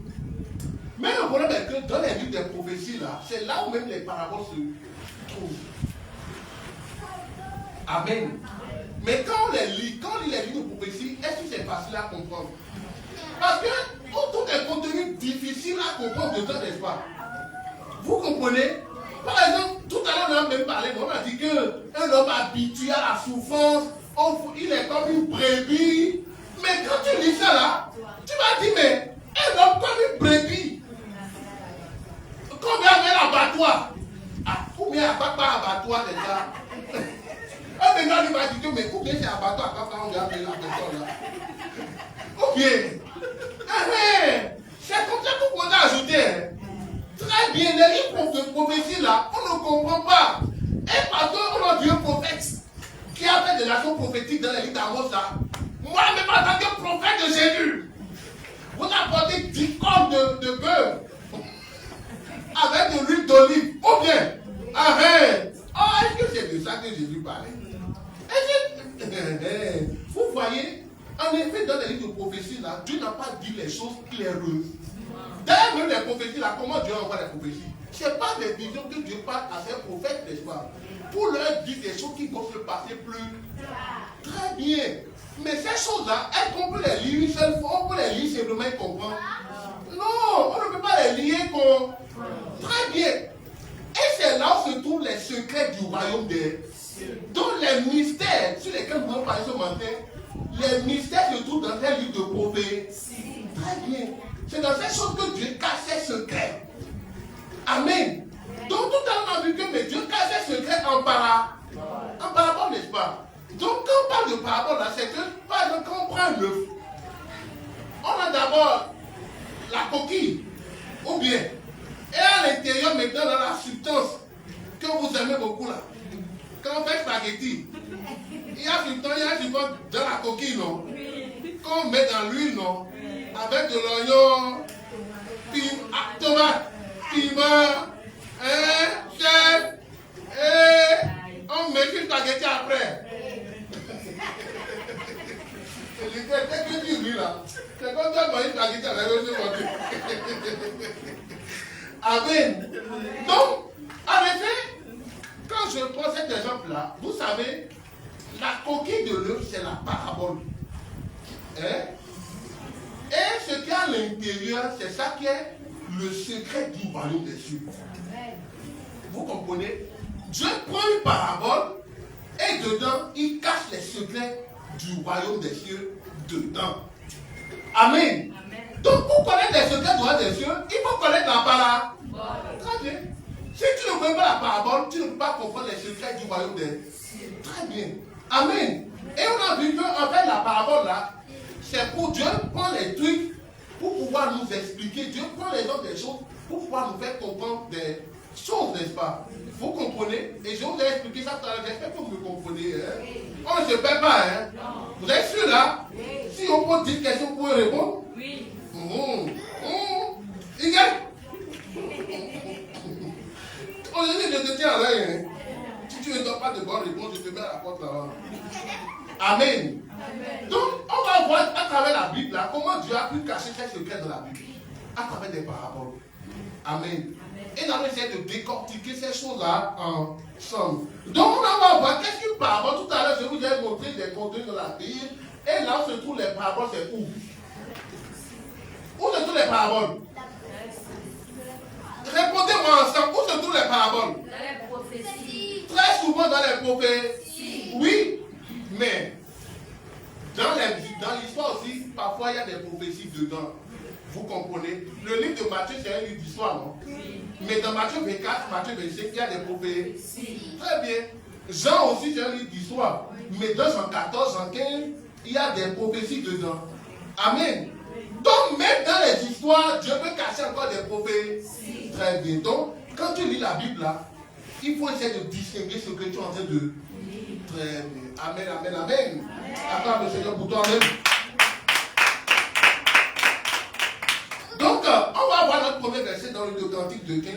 Mais le problème est que dans les livres des prophéties, là, c'est là où même les paraboles se trouvent. Amen. Mais quand on les lit, les livres de prophétie, est-ce que c'est facile à comprendre? Parce que tout est contenu difficile à comprendre dedans, n'est-ce pas? Vous comprenez? Par exemple, tout à l'heure, on a même parlé, on a dit qu'un homme habitué à la souffrance, il est comme une brebis. Mais quand tu lis ça là, tu vas dire, mais un homme comme une brebis. Combien avait l'abattoir? Combien a pas abattoir déjà? Un maintenant il va dire, mais combien c'est abattoir quand on regarde la personne là? Combien? C'est comme ça qu'on peut ajouter. Très bien, les livres de prophétie là, on ne comprend pas. Et parce qu'on a vu un prophète qui a fait des actions prophétiques dans les livres d'Amos là. Moi-même en tant que prophète de Jésus, vous apportez 10 corps de bœuf avec de l'huile d'olive. Ou bien, est-ce que c'est de ça que Jésus parlait? Vous voyez, en effet, dans les livres de prophétie là, Dieu n'a pas dit les choses claireuses. D'ailleurs, même les prophéties là, comment Dieu envoie les prophéties? Ce n'est pas des visions que Dieu parle à ses prophètes, n'est-ce pas? Pour leur dire des choses qui vont se passer plus. Très bien. Mais ces choses-là, est-ce qu'on peut les lire une seule fois? On peut les lire simplement et comprendre? Non, on ne peut pas les lire comme. Très bien. Et c'est c'est là où se trouvent les secrets du royaume des cieux. Donc les mystères sur lesquels nous allons parler ce matin, les mystères se trouvent dans un livre de prophétie. Très bien. C'est dans ces choses que Dieu cache ses secrets. Amen. Donc tout à l'heure on a vu que Dieu cache ses secrets en parabole, n'est-ce pas? Donc quand on parle de parabole là, c'est que par exemple quand on prend un œuf, on a d'abord la coquille, ou bien, et à l'intérieur maintenant dans la substance que vous aimez beaucoup là. Quand on fait spaghetti, il y a du temps, il y a du temps dans la coquille, non? Quand on met dans l'huile, non? Avec de l'oignon, tomate, piment, chef, et on met du spaghetti après. Qu'est-ce que tu dis là? C'est comme ça qu'on spaghetti avec le Amen. Donc, en effet, quand je prends cet exemple-là, vous savez, la coquille de l'œuf, c'est la parabole. Hein? Et ce qu'il y a à l'intérieur, c'est ça qui est le secret du royaume des cieux. Vous comprenez? Dieu prend une parabole et dedans, il cache les secrets du royaume des cieux dedans. Amen. Donc, pour connaître les secrets du royaume des cieux, il faut connaître la parabole. Très bien. Si tu ne connais pas la parabole, tu ne peux pas comprendre les secrets du royaume des cieux. Très bien. Amen. Et on a vu qu'en fait, la parabole là, c'est pour Dieu prend les trucs pour pouvoir nous expliquer. Dieu prend les gens des choses pour pouvoir nous faire comprendre des choses, n'est-ce pas? Vous comprenez? Et je vous ai expliqué ça tout à l'heure. J'espère que vous me comprenez. Hein? On ne se perd pas. Hein? Vous êtes sûr là? Si on pose des questions, vous pouvez répondre? Oui. Il y a. Aujourd'hui, je te tiens à l'œil. Hein? Si tu ne donnes pas de bonnes réponses, je te mets à la porte là-bas. Amen. Donc, on va voir à travers la Bible là, comment Dieu a pu cacher ses secrets dans la Bible. À travers des paraboles. Amen. Et nous allons essayer de décortiquer ces choses-là ensemble. Donc, on va voir qu'est-ce qu'une parabole. Tout à l'heure, je vous ai montré des contenus dans la Bible. Et là où se trouvent les paraboles, c'est où? Où se trouvent les paraboles? Répondez-moi ensemble. Où se trouvent les paraboles? Dans les prophéties. Très souvent dans les prophéties. Oui, mais dans l'histoire aussi, parfois il y a des prophéties dedans. Vous comprenez? Le livre de Matthieu, c'est un livre d'histoire, non? Oui. Mais dans Matthieu 24, Matthieu 25, il y a des prophéties. Très bien. Jean aussi, c'est un livre d'histoire. Mais dans Jean 14, Jean 15, il y a des prophéties dedans. Amen. Donc, même dans les histoires, Dieu peut cacher encore des prophéties. Très bien. Donc, quand tu lis la Bible là, il faut essayer de distinguer ce que tu es en train de. Très bien. Amen, amen, amen. Acclame le Seigneur pour toi, amen. Donc, on va voir notre premier verset dans le Cantique de 15.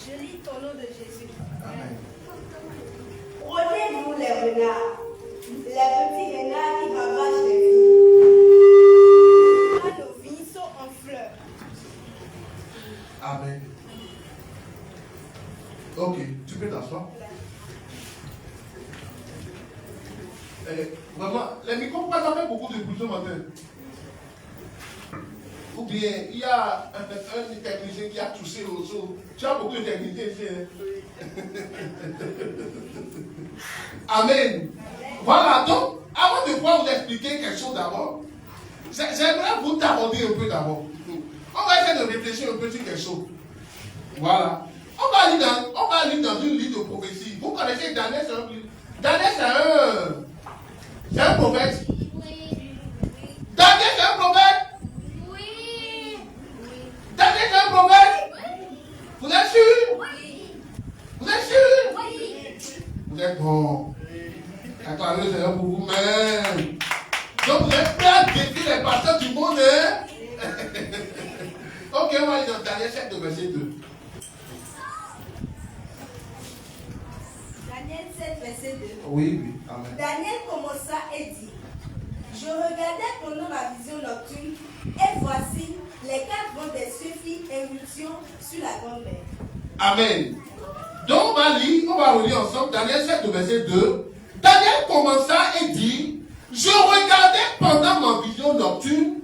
Je lis au nom de Jésus. Amen. Prenez-vous les renards, les petits renards qui ravagent les vignes. Quand nos vignes sont en fleurs. Amen. Ok, tu peux t'asseoir. Vraiment, les micros, pas fait beaucoup de bruit ce matin. Ou bien, il y a un technicien qui a toussé au saut. Tu as beaucoup de techniciens ici. Hein? Amen. Voilà, donc, avant de pouvoir vous expliquer quelque chose d'abord, j'aimerais vous t'aborder un peu d'abord. On va essayer de réfléchir un peu sur quelque chose. Voilà. On va lire dans une liste de prophéties. Vous connaissez Daniel, c'est un livre. Daniel, c'est un prophète. Oui. Daniel, c'est un prophète. Oui. Daniel, c'est un prophète. Oui. Vous êtes sûr? Oui. Vous êtes sûr? Oui. Vous êtes bon. Acclamez le Seigneur pour vous-même. Donc vous êtes prêts à défier les pasteurs du monde, hein? Ok, on va aller dans Daniel 7, verset 2. Daniel 7, verset 2. Oui, oui. Amen. Daniel commença et dit: Je regardais pendant ma vision nocturne, et voici, les 4 vents des cieux firent éruption sur la grande mer. Amen. Donc on va relire ensemble Daniel 7, verset 2. Daniel commença et dit, je regardais pendant ma vision nocturne,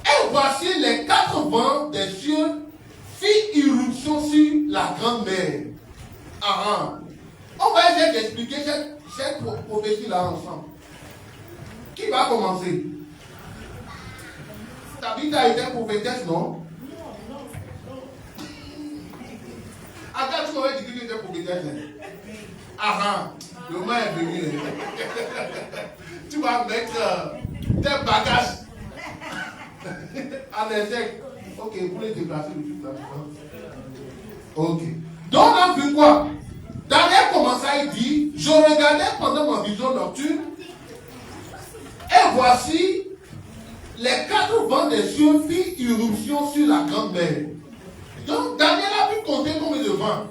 et voici les 4 vents des cieux fit irruption sur la grande mer. On va essayer d'expliquer cette prophétie-là ensemble. Qui va commencer? David a été prophétesse, non? Attends, tu m'avais dit que tu étais prophétesse. Le moment est venu. Tu vas mettre tes bagages en échec. Ok, vous pouvez déplacer le truc là. Ok. Donc, on a vu quoi? Daniel commença et dit, je regardais pendant ma vision nocturne, et voici, les 4 vents des cieux firent irruption sur la grande mer. Donc, Daniel a pu compter combien de vents?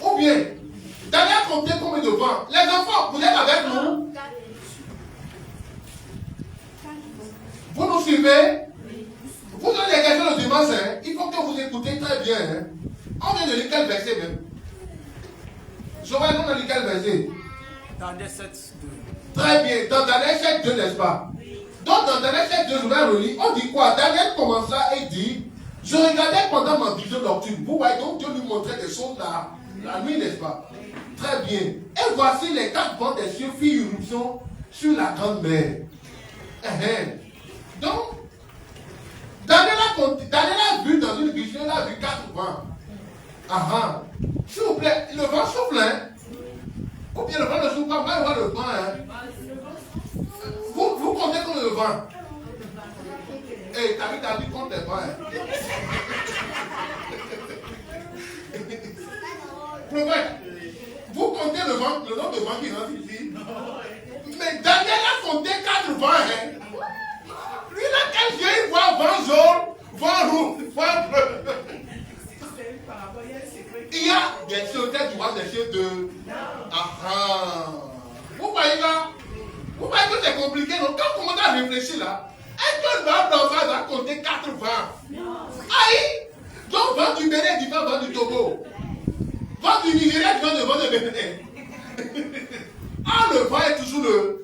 Ou bien, Daniel a compté combien de vents? Les enfants, vous êtes avec nous? Vous nous suivez? Vous donnez des questions le dimanche, hein? Il faut que vous écoutez très bien. Hein? On vient de lire quel verset même? Joël, on a lu quel verset? Daniel 7, 2. Très bien, dans Daniel 7, 2, n'est-ce pas? Donc dans Daniel 7, 2, je vais relire. On dit quoi? Daniel commença et dit, je regardais pendant ma vision nocturne. Vous voyez donc Dieu lui montrait des choses la nuit, n'est-ce pas? Très bien. Et voici les 4 vents des cieux firent irruption sur la grande mer. Donc, Daniel a vu dans une vision, il a vu 4 vents. S'il vous plaît, le vent souffle, hein? Ou bien le vent ne souffle pas, mais il voit le vent, hein? Vous comptez comme le vent. Hey, t'as dit compte les vents, hein? Prophète, vous comptez le nombre de vents qui rentrent ici? Mais Daniel a compté 4 vents, hein? Lui, là, quel yeux il voit vent jaune, vent rouge, vent bleu. Il y a des secrets du roi des cieux de... Vous voyez là? Vous voyez que c'est compliqué, non? Quand on commence à réfléchir là, est-ce que le vent va compter 4 vents? Aïe! Donc, vent du Bénin est différent vent du Togo. Vent du Nigeria est différent de vent de Bénin. Le vent est toujours le...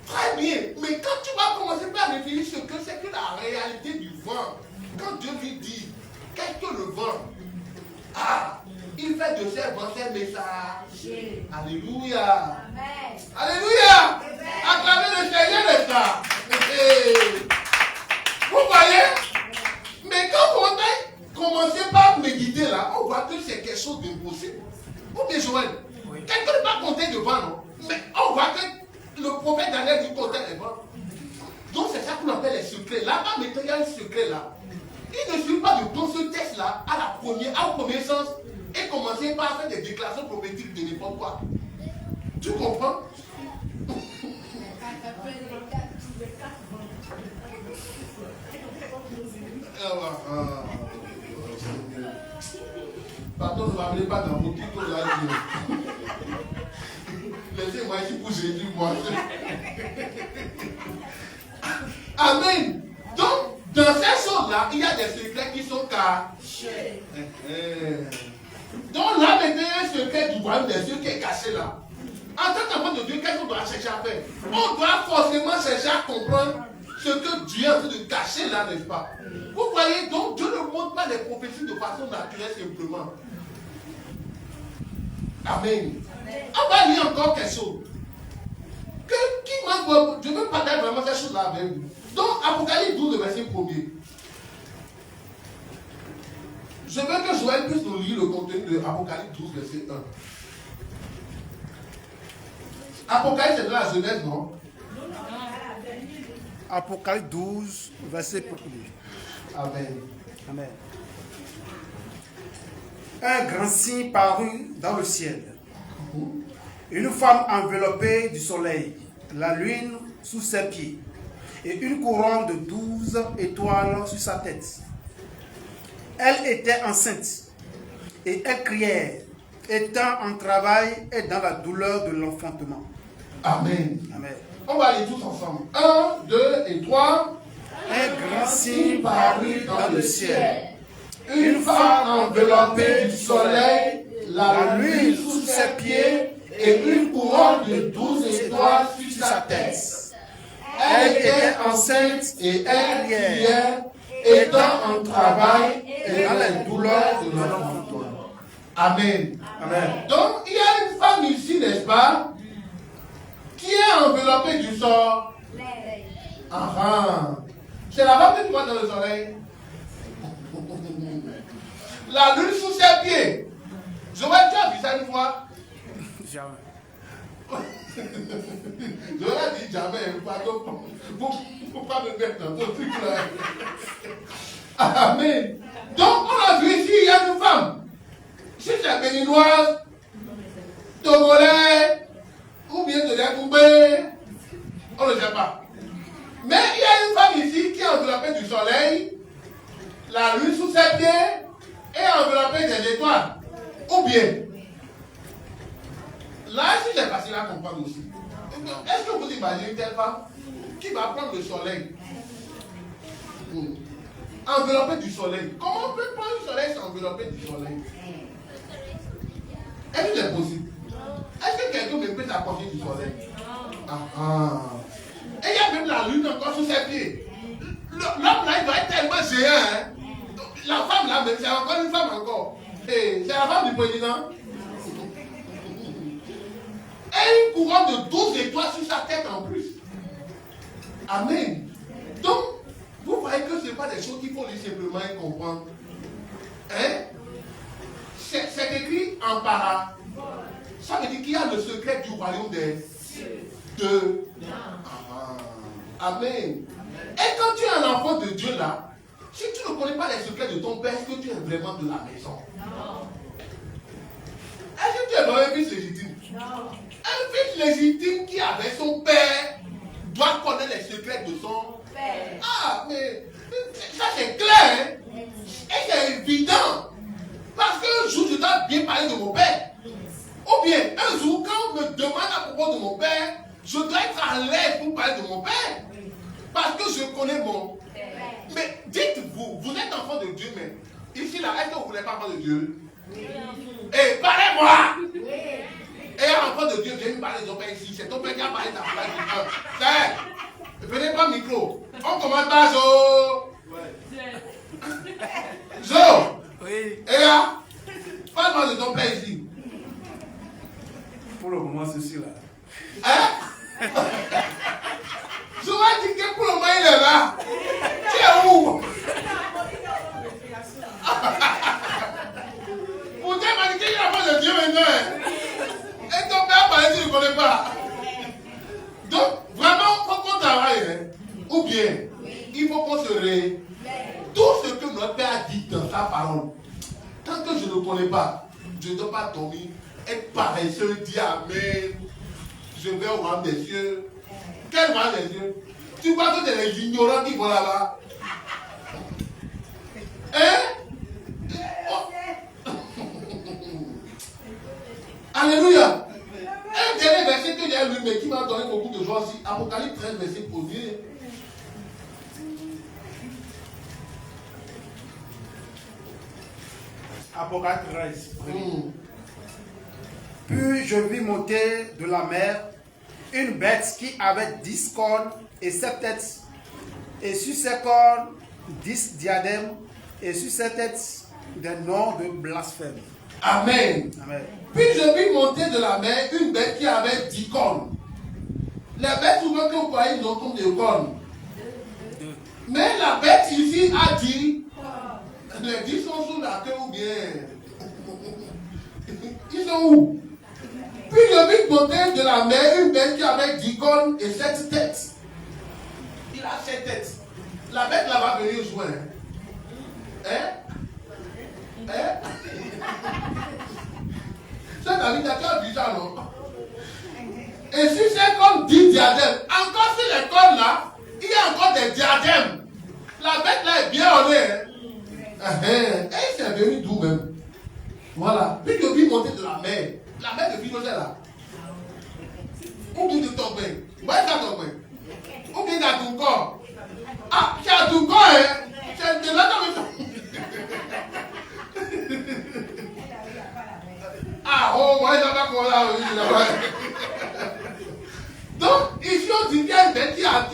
Très bien, mais quand tu vas commencer par réfléchir ce que c'est que la réalité du vent, quand Dieu lui dit, qu'est-ce que le vent? Il fait de ces vents ses messages. Alléluia. Amen. Alléluia. À travers le Seigneur, n'est-ce pas? Vous voyez? Mais quand on a commencé par méditer là, on voit que c'est quelque chose d'impossible. Ou bien Joël, quelqu'un ne va compter de vent, non? Mais on voit que le prophète Daniel dit compter les vents. Donc c'est ça qu'on appelle les secrets. Là-bas, maintenant, il y a un secret là. Il ne suffit pas de prendre ce texte-là au premier sens et commencer par faire des déclarations prophétiques de n'importe quoi. Tu comprends? Pardon, ne m'appelez pas dans mon titre là. Laissez-moi ici pour Jésus, moi. Amen. Donc, dans ces choses-là, il y a des secrets qui sont cachés. Donc là, maintenant, il y a un secret du royaume des cieux qui est caché là. En tant qu'enfant de Dieu, qu'est-ce qu'on doit chercher à faire? On doit forcément chercher à comprendre ce que Dieu est en train de cacher là, n'est-ce pas? Vous voyez, donc Dieu ne montre pas les prophéties de façon naturelle simplement. Amen. On va lire encore quelque chose. Je veux partager vraiment ces choses-là avec vous. Donc, Apocalypse 12, verset 1er. Je veux que Joël puisse nous lire le contenu de Apocalypse 12, verset 1. Apocalypse, c'est de la Genèse, non? Apocalypse 12, verset 1er. Amen. Amen. Un grand signe parut dans le ciel. Une femme enveloppée du soleil, la lune sous ses pieds, et une couronne de 12 étoiles sur sa tête. Elle était enceinte, et elle criait, étant en travail et dans la douleur de l'enfantement. Amen. Amen. On va aller tous ensemble. 1, 2 et 3. Un grand signe parut dans le ciel. une femme enveloppée du soleil, la lune sous ses pieds et une couronne de 12 étoiles sur sa tête. Elle était enceinte et elle criait, étant en travail et dans les douleurs de l'enfantement. Amen. Amen. Donc, il y a une femme ici, n'est-ce pas, qui est enveloppée du sort. C'est la femme que tu vois dans le soleil. La lune sous ses pieds. J'aurais déjà vu ça une fois. Jamais. J'aurais dit jamais. Pardon. Faut pas me mettre dans ton truc là. Amen. Donc, on a vu ici, il y a une femme. Si c'est béninoise, togolais, ou bien de l'Agoubé, on ne sait pas. Mais il y a une femme ici qui est enveloppée du soleil, la lune sous ses pieds, et enveloppée des étoiles. Ou bien, là, si c'est facile à comprendre aussi. Est-ce que vous imaginez une telle femme qui va prendre le soleil, enveloppée du soleil? Comment on peut prendre le soleil sans envelopper du soleil? Est-ce que c'est possible? Est-ce que quelqu'un peut s'approcher du soleil? Et il y a même la lune encore sous ses pieds. L'homme là, il doit être tellement géant. Hein? La femme là, c'est encore une femme encore. C'est la femme du président. Et une couronne de 12 étoiles sur sa tête en plus. Amen. Donc, vous voyez que ce n'est pas des choses qu'il faut simplement comprendre. Hein? C'est écrit en para. Ça veut dire qu'il y a le secret du royaume des cieux. Amen. Et quand tu es un enfant de Dieu là, si tu ne connais pas les secrets de ton père, est-ce que tu es vraiment de la maison? Non. Est-ce que tu es vraiment un fils légitime? Non. Un fils légitime qui avait son père doit connaître les secrets de son père. Ah, mais ça c'est clair, hein? Et c'est évident. Parce qu'un jour, je dois bien parler de mon père. Ou bien, un jour, quand on me demande à propos de mon père, je dois être à l'aise pour parler de mon père. Parce que je connais mon père. Mais dites-vous, vous êtes enfant de Dieu, mais ici, là, est-ce que vous ne voulez pas enfant de Dieu? Oui. Eh, parlez-moi! Oui. Et enfant de Dieu, viens me parler de ton père ici. C'est ton père qui a parlé de ta place. Venez pas le micro. On commence par Jo. Jo. Oui. Et là, parle-moi de ton père ici. Pour le moment, ceci là. Hein? Je vais dire que pour le moment, il est là. Tu es où? Pour dire qu'il n'y a pas de Dieu maintenant. Et ton père parle, tu ne connais pas. Donc, vraiment, il faut qu'on travaille. Hein? Ou bien, il faut qu'on se réveille. Tout ce que notre père a dit dans sa parole, tant que je ne connais pas, je ne dois pas dormir, être paresseux, dire Amen. Je vais au royaume des cieux. Quel royaume des cieux? Tu crois que c'est les ignorants qui vont là-bas? Hein? Oh. Alléluia. Un dernier verset que j'ai lu, mais qui m'a donné beaucoup de joie aussi. Apocalypse 13, verset 1er. Apocalypse 13. Puis je vis monter de la mer une bête qui avait 10 cornes et 7 têtes, et sur ses cornes 10 diadèmes, et sur ses têtes des noms de blasphème. Amen. Amen. Puis je vis monter de la mer une bête qui avait 10 cornes. Les bêtes souvent que vous voyez, ils ont comme des cornes. Mais la bête ici a dit, les 10 sont sous la queue ou bien? Ils sont où? Puis je vis monter de la mer une bête qui avait 10 cornes et 7 têtes. Il a 7 têtes. La bête là va venir jouer. Hein? Hein? C'est David qui a vu ça, non? Et si c'est comme 10 diadèmes, encore sur les cornes là, il y a encore des diadèmes. La bête là est bien honnête. Et c'est venu d'où même? Voilà. Puis je vis monter de la mer. La mer de Pinochet là. Ou bien de ton père. Où est-ce que ton père? Ou bien dans ton corps. Ah, c'est à ton corps, hein? C'est de là dans le Ah, oh, moi, il n'a pas quoi là. Donc, ici, on dit qu'il y a une bête qui a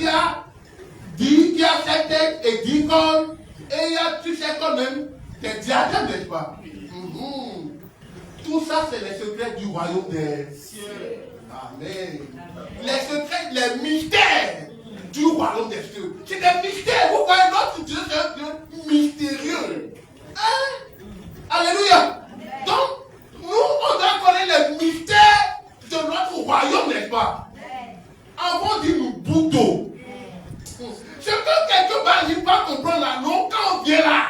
dit, qui a cette tête et dit comme, et il y a, tu sais, quand même, des diadèmes, n'est-ce pas? Tout ça, c'est les secrets du royaume des cieux. Amen. Les secrets, les mystères du royaume des cieux. C'est des mystères. Vous voyez, notre Dieu, c'est un Dieu mystérieux. Hein? Alléluia. Donc, nous, on doit connaître les mystères de notre royaume, n'est-ce pas? Avant de nous bouteau. C'est que quelqu'un n'arrive pas à comprendre là, non, quand on vient là,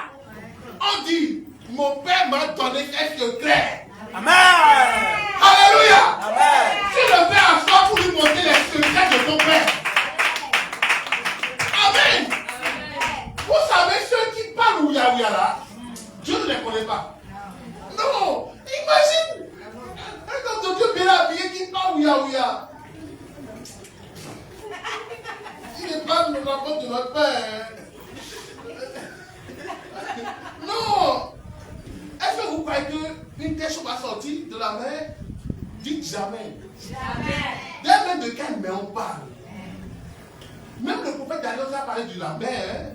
on dit, mon père m'a donné ses secrets. Amen. Alléluia. Amen. Si le père a choisi pour lui montrer les secrets de ton père. Amen. Vous savez, ceux qui parlent ouïa là, Dieu ne les connaît pas. Non. Imagine un homme de Dieu bien habillé qui parle ouïa. Il n'est pas le rapport de notre père. Non. Est-ce que vous croyez qu'une telle chose va sortir de la mer? Dites jamais. Jamais. Même de quelle mer on parle? Même le prophète Daniel a parlé de la mer.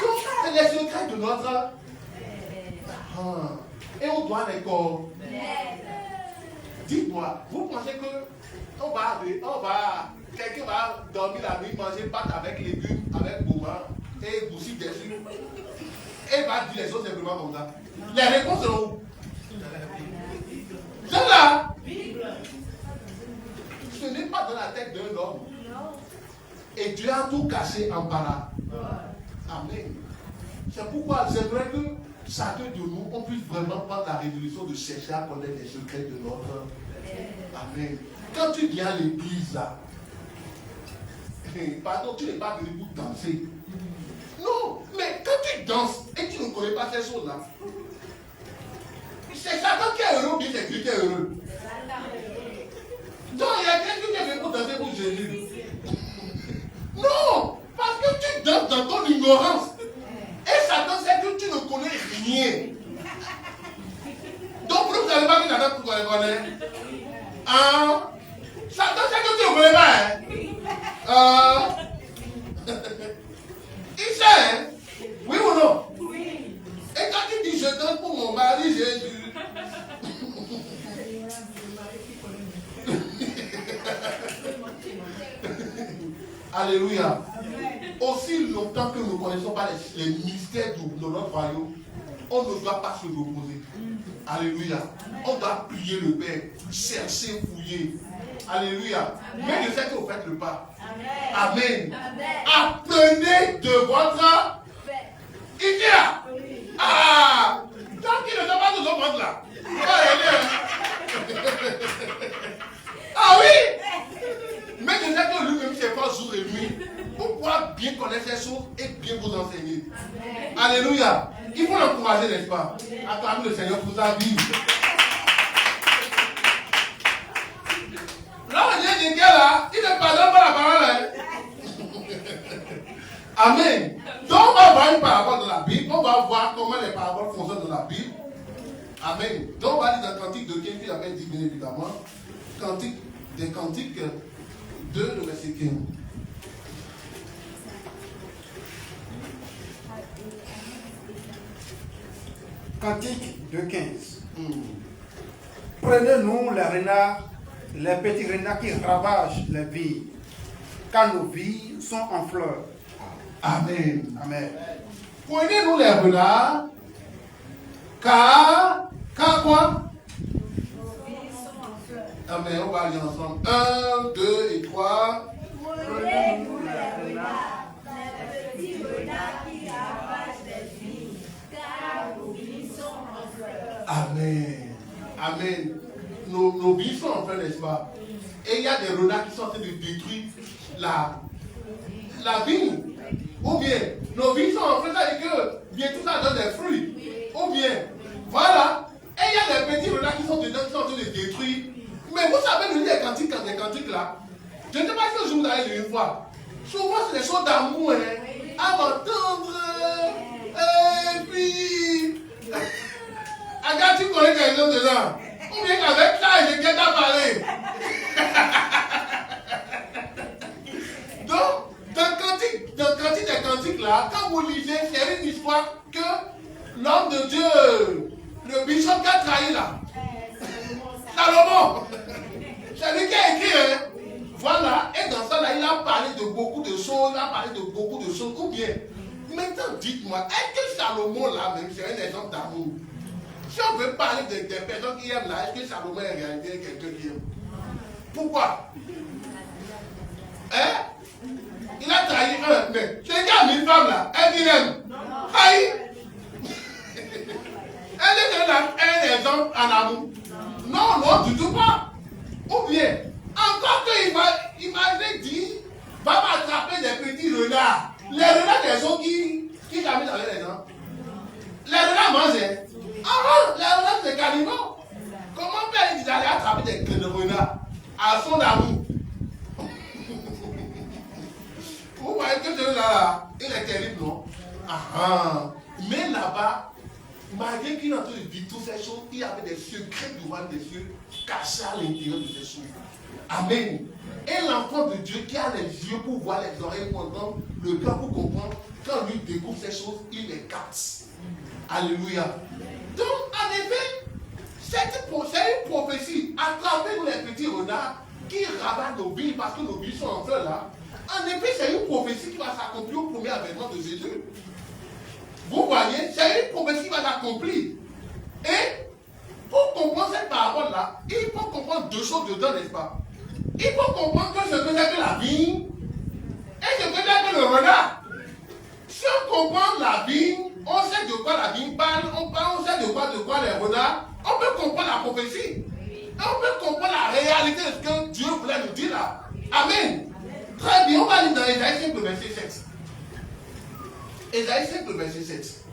Donc, c'est les secrets de notre. Et on doit les corps. Dites-moi, vous pensez que quelqu'un va dormir la nuit, manger pâte avec légumes, avec bourrin et goussi dessus, et va dire les choses simplement comme ça? Les réponses sont où? C'est là. Ce n'est pas dans la tête d'un homme. Et Dieu a tout caché en para. Amen. C'est pourquoi j'aimerais que chacun de nous, on puisse vraiment prendre la résolution de chercher à connaître les secrets de notre. Amen. Quand tu viens à l'église là, pardon, tu n'es pas venu pour danser. Non, mais quand tu danses et tu ne connais pas ces choses là, c'est chacun qui est heureux ou bien c'est Dieu qui est heureux. Donc il y a quelqu'un qui est venu pour danser pour Jésus. Non, parce que tu danses dans ton ignorance. Et Satan sait que tu ne connais rien. Donc vous ne savez pas que Satan vous connaît. Satan sait que tu ne connais pas. Il sait, hein? Oui ou non? Oui. Et quand tu dis je danse pour mon mari Jésus. Alléluia. Aussi longtemps que nous ne connaissons pas les mystères de notre royaume, on ne doit pas se reposer. Alléluia. On doit prier le Père, chercher, fouiller. Alléluia. Mais je sais que vous faites le pas. Amen. Apprenez de votre idée. Ah! Tant qu'il ne doit pas nous comprendre là. Ah oui! Mais je sais que lui-même, c'est pas jour et nuit pour pouvoir bien connaître ces choses et bien vous enseigner. Alléluia. Il faut l'encourager, n'est-ce pas? Acclamez le Seigneur pour sa vie. Là, on dit qu'il là, il ne pardonne pas la parole. Hein? Amen. Donc, on va voir une parabole dans la Bible. On va voir comment les paraboles fonctionnent dans la Bible. Amen. Donc, on va lire dans le Cantique de 15, puis après dit bien évidemment. Des Cantiques 2, le verset 15. Cantique de 15. Prenez-nous les renards, les petits renards qui ravagent les vies, car nos vies sont en fleurs. Amen. Amen. Prenez-nous les renards, car quoi? Amen. On va lire ensemble. 1, 2 et 3. Prenez-nous les renards, les petits renards qui ravagent les vies, car nos vies sont en fleurs. Amen. Amen. Nos vies sont en fleurs, n'est-ce pas? Et il y a des renards qui sont en train de détruire la vie. Ou bien, nos vies sont en fleurs, c'est-à-dire que bientôt ça donne des fruits. Ou bien, voilà. Et il y a des petits renards qui sont dedans, qui sont en train de détruire. Mais vous savez, le lire des cantiques là. Je ne sais pas si je vous avais lu une fois. Souvent, c'est des choses d'amour. Hein. à m'entendre. Et puis, regarde, tu connais quelque chose dedans. Ou bien qu'avec ça, Ézéchiel t'a parlé. Donc, dans le cantique des cantiques là, quand vous lisez, c'est une histoire que l'homme de Dieu, le bishop qui a trahi là, Salomon, c'est lui qui a écrit, hein. Voilà, et dans ça là, il a parlé de beaucoup de choses, ou bien, maintenant dites-moi, est-ce que Salomon là même, c'est un exemple d'amour? Si on veut parler des personnes qui aiment là, est-ce que Salomon est en réalité quelqu'un qui aime? Pourquoi? Hein? Il a trahi un, mais celui qui a mis une femme là, est-ce qu'il aime? Aïe! Elle est un exemple en amour. Non, non, du tout pas. Ou bien, encore qu'il m'avait dit, va m'attraper des petits renards. Les renards, des gens qui jamais dans les gens. Les renards mangent. Ah, les renards, c'est carrément. Comment peut-il d'aller attraper des renards à son amour? Vous voyez que celui-là, il est terrible, non? Ah, mais là-bas, malgré qu'il est en train de vivre toutes ces choses, il y avait des secrets du royaume des cieux cachés à l'intérieur de ces choses. Amen. Et l'enfant de Dieu qui a les yeux pour voir, les oreilles pour entendre, le cœur pour comprendre, quand lui découvre ces choses, il les capte. Alléluia. Donc, en effet, c'est une prophétie. Attrapez-nous les petits renards qui rabattent nos vies parce que nos vies sont en feu là. En effet, c'est une prophétie qui va s'accomplir au premier avènement de Jésus. Vous voyez, c'est une prophétie qui va s'accomplir. Et pour comprendre cette parabole-là, il faut comprendre deux choses dedans, n'est-ce pas? Il faut comprendre que ce que c'est que la vigne et ce que c'est que le renard. Si on comprend la vigne, on sait de quoi la vigne parle, on sait de quoi les renards, on peut comprendre la prophétie. Et on peut comprendre la réalité de ce que Dieu voulait nous dire là. Amen. Très bien, on va lire dans Ésaïe 5, verset 7. Ésaïe 5, verset 7.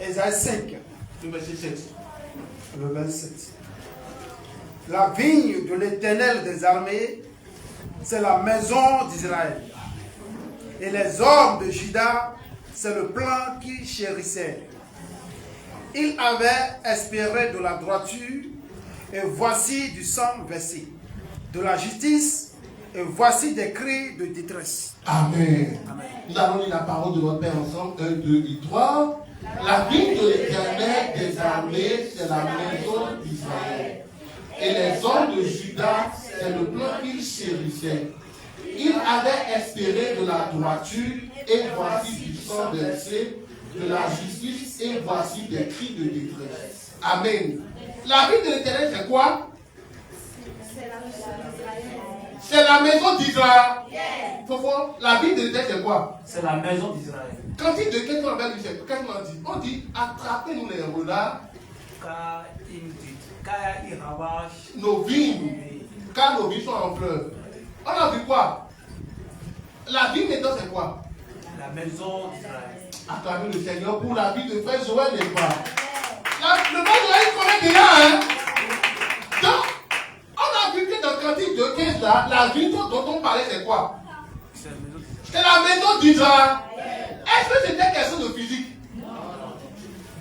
Ésaïe 5, Le verset 7. le 27. La vigne de l'Éternel des armées, c'est la maison d'Israël. Et les hommes de Juda, c'est le plan qu'ils chérissaient. Ils avaient espéré de la droiture, et voici du sang versé, de la justice, et voici des cris de détresse. Amen. Nous allons lire la parole de notre Père ensemble. 1, 2 et 3. La vigne de l'Éternel des armées, c'est la maison d'Israël. Et les hommes de Juda, c'est le plan qu'ils chérissaient. Ils avaient espéré de la droiture, et voici du sang versé, de la justice, et voici des cris de détresse. Amen. La vie de l'Éternel, c'est quoi? C'est la maison d'Israël. La vie de l'Éternel, c'est quoi? C'est la maison d'Israël. Quand il dit, qu'est-ce qu'on appelle Michel? Qu'est-ce qu'on dit? On dit, attrapez-nous les renards, Car il ravage nos vignes, car nos vignes sont en fleurs. On a vu quoi? La vie maintenant, c'est quoi? la maison d'Israël. Acclamez le Seigneur pour la vie de Frère Joël, n'est-ce pas? Le Frère Joël, il connaît déjà, hein? Donc, on a vu que dans le cantique de 15 là, la vie dont on parlait, c'est quoi? C'est la maison d'Israël. Est-ce que c'était quelque chose de physique?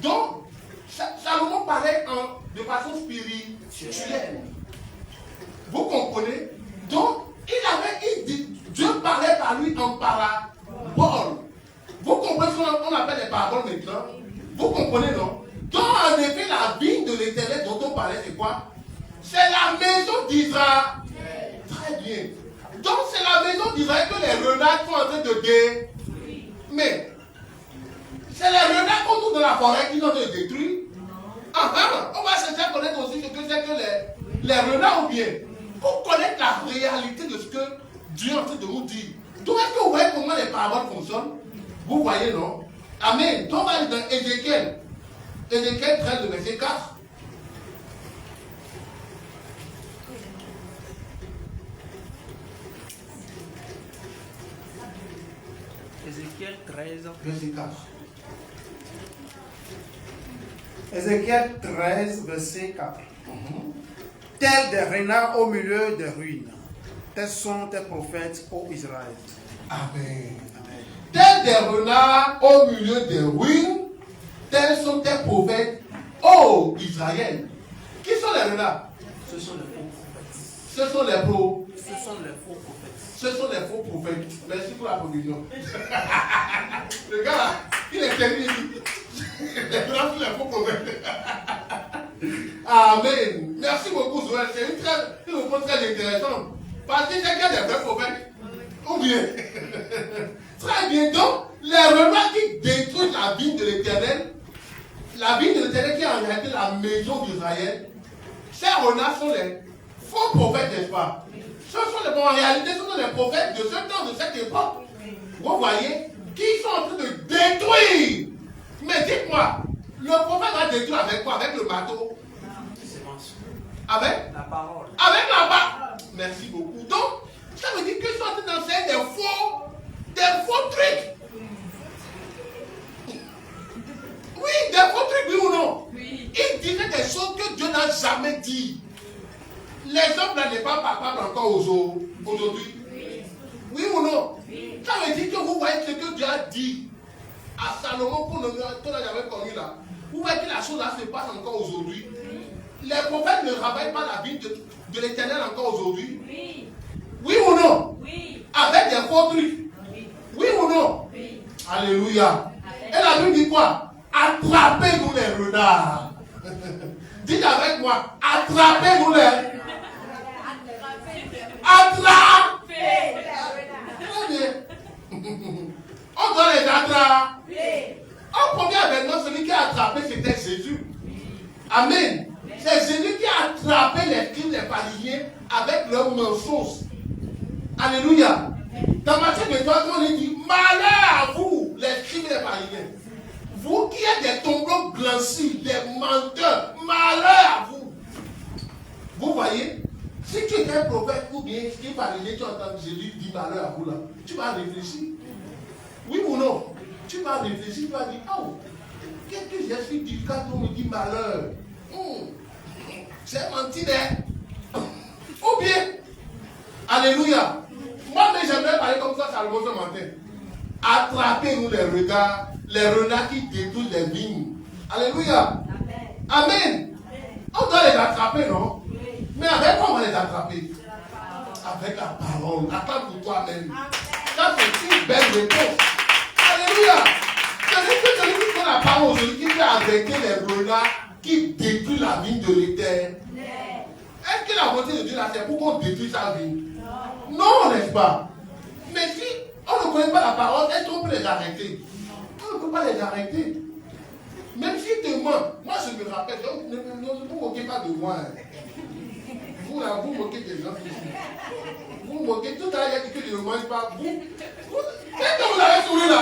Donc, Salomon parlait de façon spirituelle. Vous comprenez? Donc, il dit, Dieu parlait par lui en parabole. Vous comprenez ce qu'on appelle les paraboles maintenant? Vous comprenez, non? Donc, en effet, la vigne de l'Éternel dont on parlait, c'est quoi? C'est la maison d'Israël. Très bien. Donc, c'est la maison d'Israël que les renards sont en train de détruire. Mais, c'est les renards qu'on trouve dans la forêt qui sont en train de détruire. On va chercher à connaître aussi ce que c'est que les renards ou bien. Pour connaître la réalité de ce que Dieu est en train de nous dire. Donc, est-ce que vous voyez comment les paraboles fonctionnent? Vous voyez, non? Amen. Donc, on va aller dans Ézéchiel. Ézéchiel 13, verset 4. Ézéchiel 13, Verset 4. Ézéchiel 13, verset 4. tels des renards au milieu des ruines. Tels sont tes prophètes, ô Israël. Amen. Amen. Tels des renards au milieu des ruines, tels sont tes prophètes, ô Israël. Qui sont les renards? Ce sont les faux prophètes. Ce sont les pros. Ce sont les faux prophètes. Ce sont les faux prophètes. Merci pour la provision. Le gars là, il est terrible. Les renards sont les faux prophètes. Amen. Merci beaucoup, Zoé. C'est une réponse très intéressante. Parce que c'est qu'il y a des vrais prophètes. Ou bien. Très bien. Donc, les renards qui détruisent la vigne de l'Éternel, la vigne de l'Éternel qui est en réalité la maison d'Israël, ces renards sont les faux prophètes, n'est-ce pas? Ce sont les, en réalité, ce sont les prophètes de ce temps, de cette époque. Vous voyez, qui sont en train de détruire. Mais dites-moi, le prophète va détruire avec quoi? Avec le bateau? Avec la parole. Avec la parole. Merci beaucoup. Donc, ça veut dire qu'ils sont en train d'enseigner des faux trucs. Oui, des faux trucs, oui ou non? Oui. Ils disaient des choses que Dieu n'a jamais dit. L'exemple là n'est pas palpable encore aujourd'hui. Oui. Oui ou non? Oui. Ça veut dire que vous voyez ce que Dieu a dit à Salomon qu'on avait connu là. Vous voyez que la chose là se passe encore aujourd'hui. Les prophètes ne travaillent pas la vie de l'Éternel encore aujourd'hui. Oui. Oui ou non? Oui. Avec des faux trucs. Oui. Oui ou non? Oui. Alléluia. Et la Bible dit quoi? Attrapez-nous les renards. Dites avec moi, attrapez-nous les renards. Attrapez. Très bien. On doit les attraper. En premier événement, celui qui a attrapé, c'était Jésus. Amen. C'est Jésus qui a attrapé les scribes, les pharisiens avec leurs mensonges. Alléluia. Dans Matthieu 23, on dit malheur à vous, les scribes et les pharisiens. Vous qui êtes des tombeaux blanchis, des menteurs, malheur à vous. Vous voyez, si tu es un prophète ou bien scribe pharisien, tu entends Jésus dire malheur à vous là, tu vas réfléchir. Oui ou non? Tu vas réfléchir, tu vas dire, oh, qu'est-ce que Jésus dit quand on me dit malheur? C'est menti, hein? Ou bien, alléluia. Moi-même, j'aimerais parler comme ça, Salomon, ce matin. Attrapez-nous les renards qui détruisent les vignes. Alléluia. Amen. On doit les attraper, non? Oui. Mais avec quoi on va les attraper? Avec la parole. Attends pour toi-même. Ça, c'est une belle réponse. Alléluia. C'est-à-dire que celui qui fait la parole aujourd'hui, qui fait arrêter les renards qui détruisent la vigne de l'Éternel. Est-ce que la volonté de Dieu là, c'est pour qu'on détruise sa vie? Non, n'est-ce pas? Mais si on ne connaît pas la parole, est-ce qu'on peut les arrêter? On ne peut pas les arrêter. Même s'ils te mentent, moi je me rappelle, ne vous moquez pas de moi. Vous là, vous moquez des gens ici. Vous moquez, tout à l'heure, il a dit que je ne mange pas. Vous, est-ce que vous avez souri là?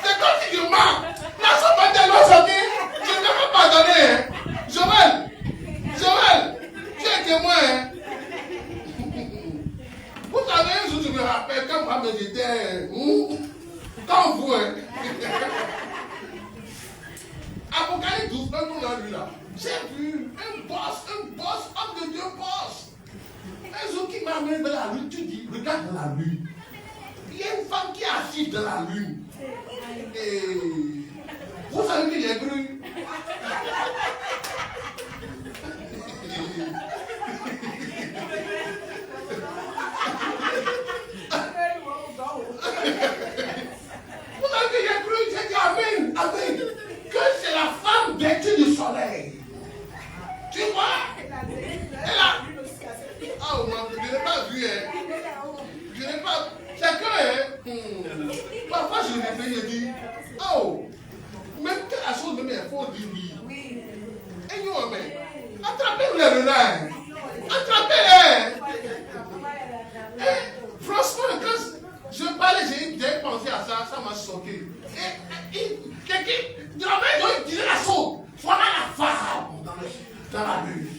C'est comme si je mens. La chose m'a tellement choqué, je ne peux pas pardonner. Joël, tu es témoin. Hein? Vous savez, un jour, je me rappelle, quand moi, j'étais. Quand vous, hein? Apocalypse 12, on a vu là. J'ai vu un boss, homme de Dieu boss. Un jour qui m'a amené dans la lune, tu dis, regarde dans la lune. Il y a une femme qui est assise dans la lune. Et vous savez que j'ai cru. Vous savez que j'ai cru, j'ai dit amen, amen. Que c'est la femme vêtue du soleil. Tu vois? Elle a. Oh, je n'ai pas vu, hein. Je n'ai pas. C'est que, hein. Parfois, je réfléchis, je dis, oh, même que la chose même il faut dire oui. Et nous, mais attrapez les renards. Attrapez-les. Et franchement, quand je parlais, j'ai pensé à ça, ça m'a choqué. Et quelqu'un, de la main, il disait la chose. Voilà la femme dans la bulle.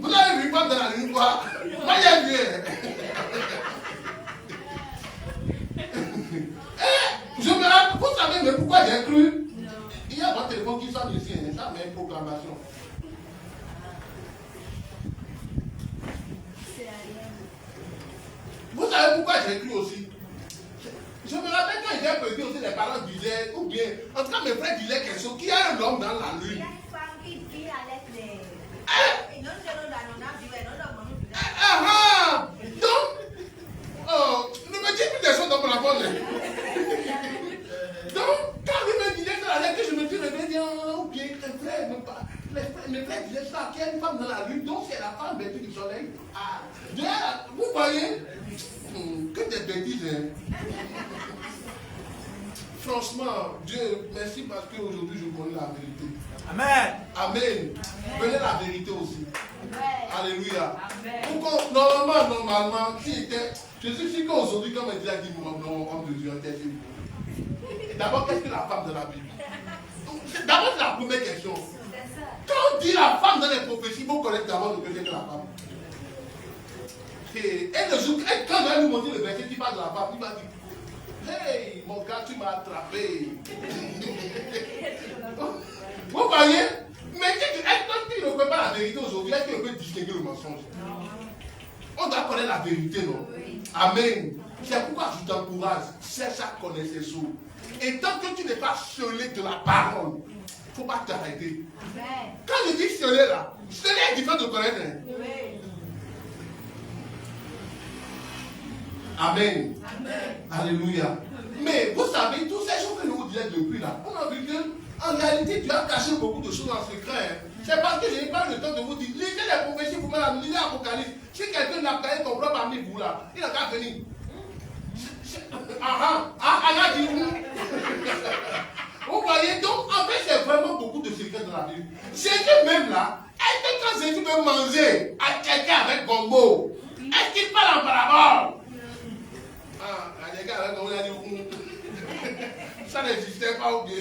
Vous l'avez vu pas dans la lune, quoi? Moi, j'ai vu. Je me rappelle, vous savez, mais pourquoi j'ai cru? la lune, donc c'est la femme vêtue du soleil. Vous voyez, que des bêtises. Hein. Franchement, Dieu, merci parce qu'aujourd'hui je connais la vérité. Amen. Amen. Venez la vérité aussi. Alléluia. Amen. Normalement, je suis sûr qu'aujourd'hui, comme Dieu a dit, non, homme de Dieu, d'abord, qu'est-ce que la femme de la Bible? D'abord, c'est la première question. Quand on dit la femme dans les prophéties, il faut connaître d'abord ce que c'est que la femme. Et le jour, quand je vais lui montrer le verset qui parle de la femme, il va dire, hey, mon gars, tu m'as attrapé. Vous voyez? Mais est-ce qu'il ne fait pas la vérité aujourd'hui? Est-ce qu'il peut distinguer le mensonge? On doit connaître la vérité, non? Amen. C'est pourquoi je t'encourage. Cherche à connaître ces choses. Et tant que tu n'es pas scellé de la parole, il ne faut pas t'arrêter. Quand je dis scellé là, scellé est différent de connaître. Hein? Amen. Amen. Alléluia. Mais vous savez, toutes ces choses que je vous disais depuis là, on a vu qu'en réalité, tu as caché beaucoup de choses en secret. Hein. C'est parce que je n'ai pas le temps de vous dire, lisez les prophéties, vous-même, lisez l'Apocalypse. Si quelqu'un n'a pas ton propre parmi vous là, il n'a qu'à venir. A dit vous voyez, donc en fait, c'est vraiment beaucoup de secrets dans la Bible. Jésus même là, est-ce que quand Jésus veut manger à quelqu'un avec gombo, est-ce qu'il parle en parabole? À quelqu'un avec gombo, il a dit ça n'existait pas ou bien.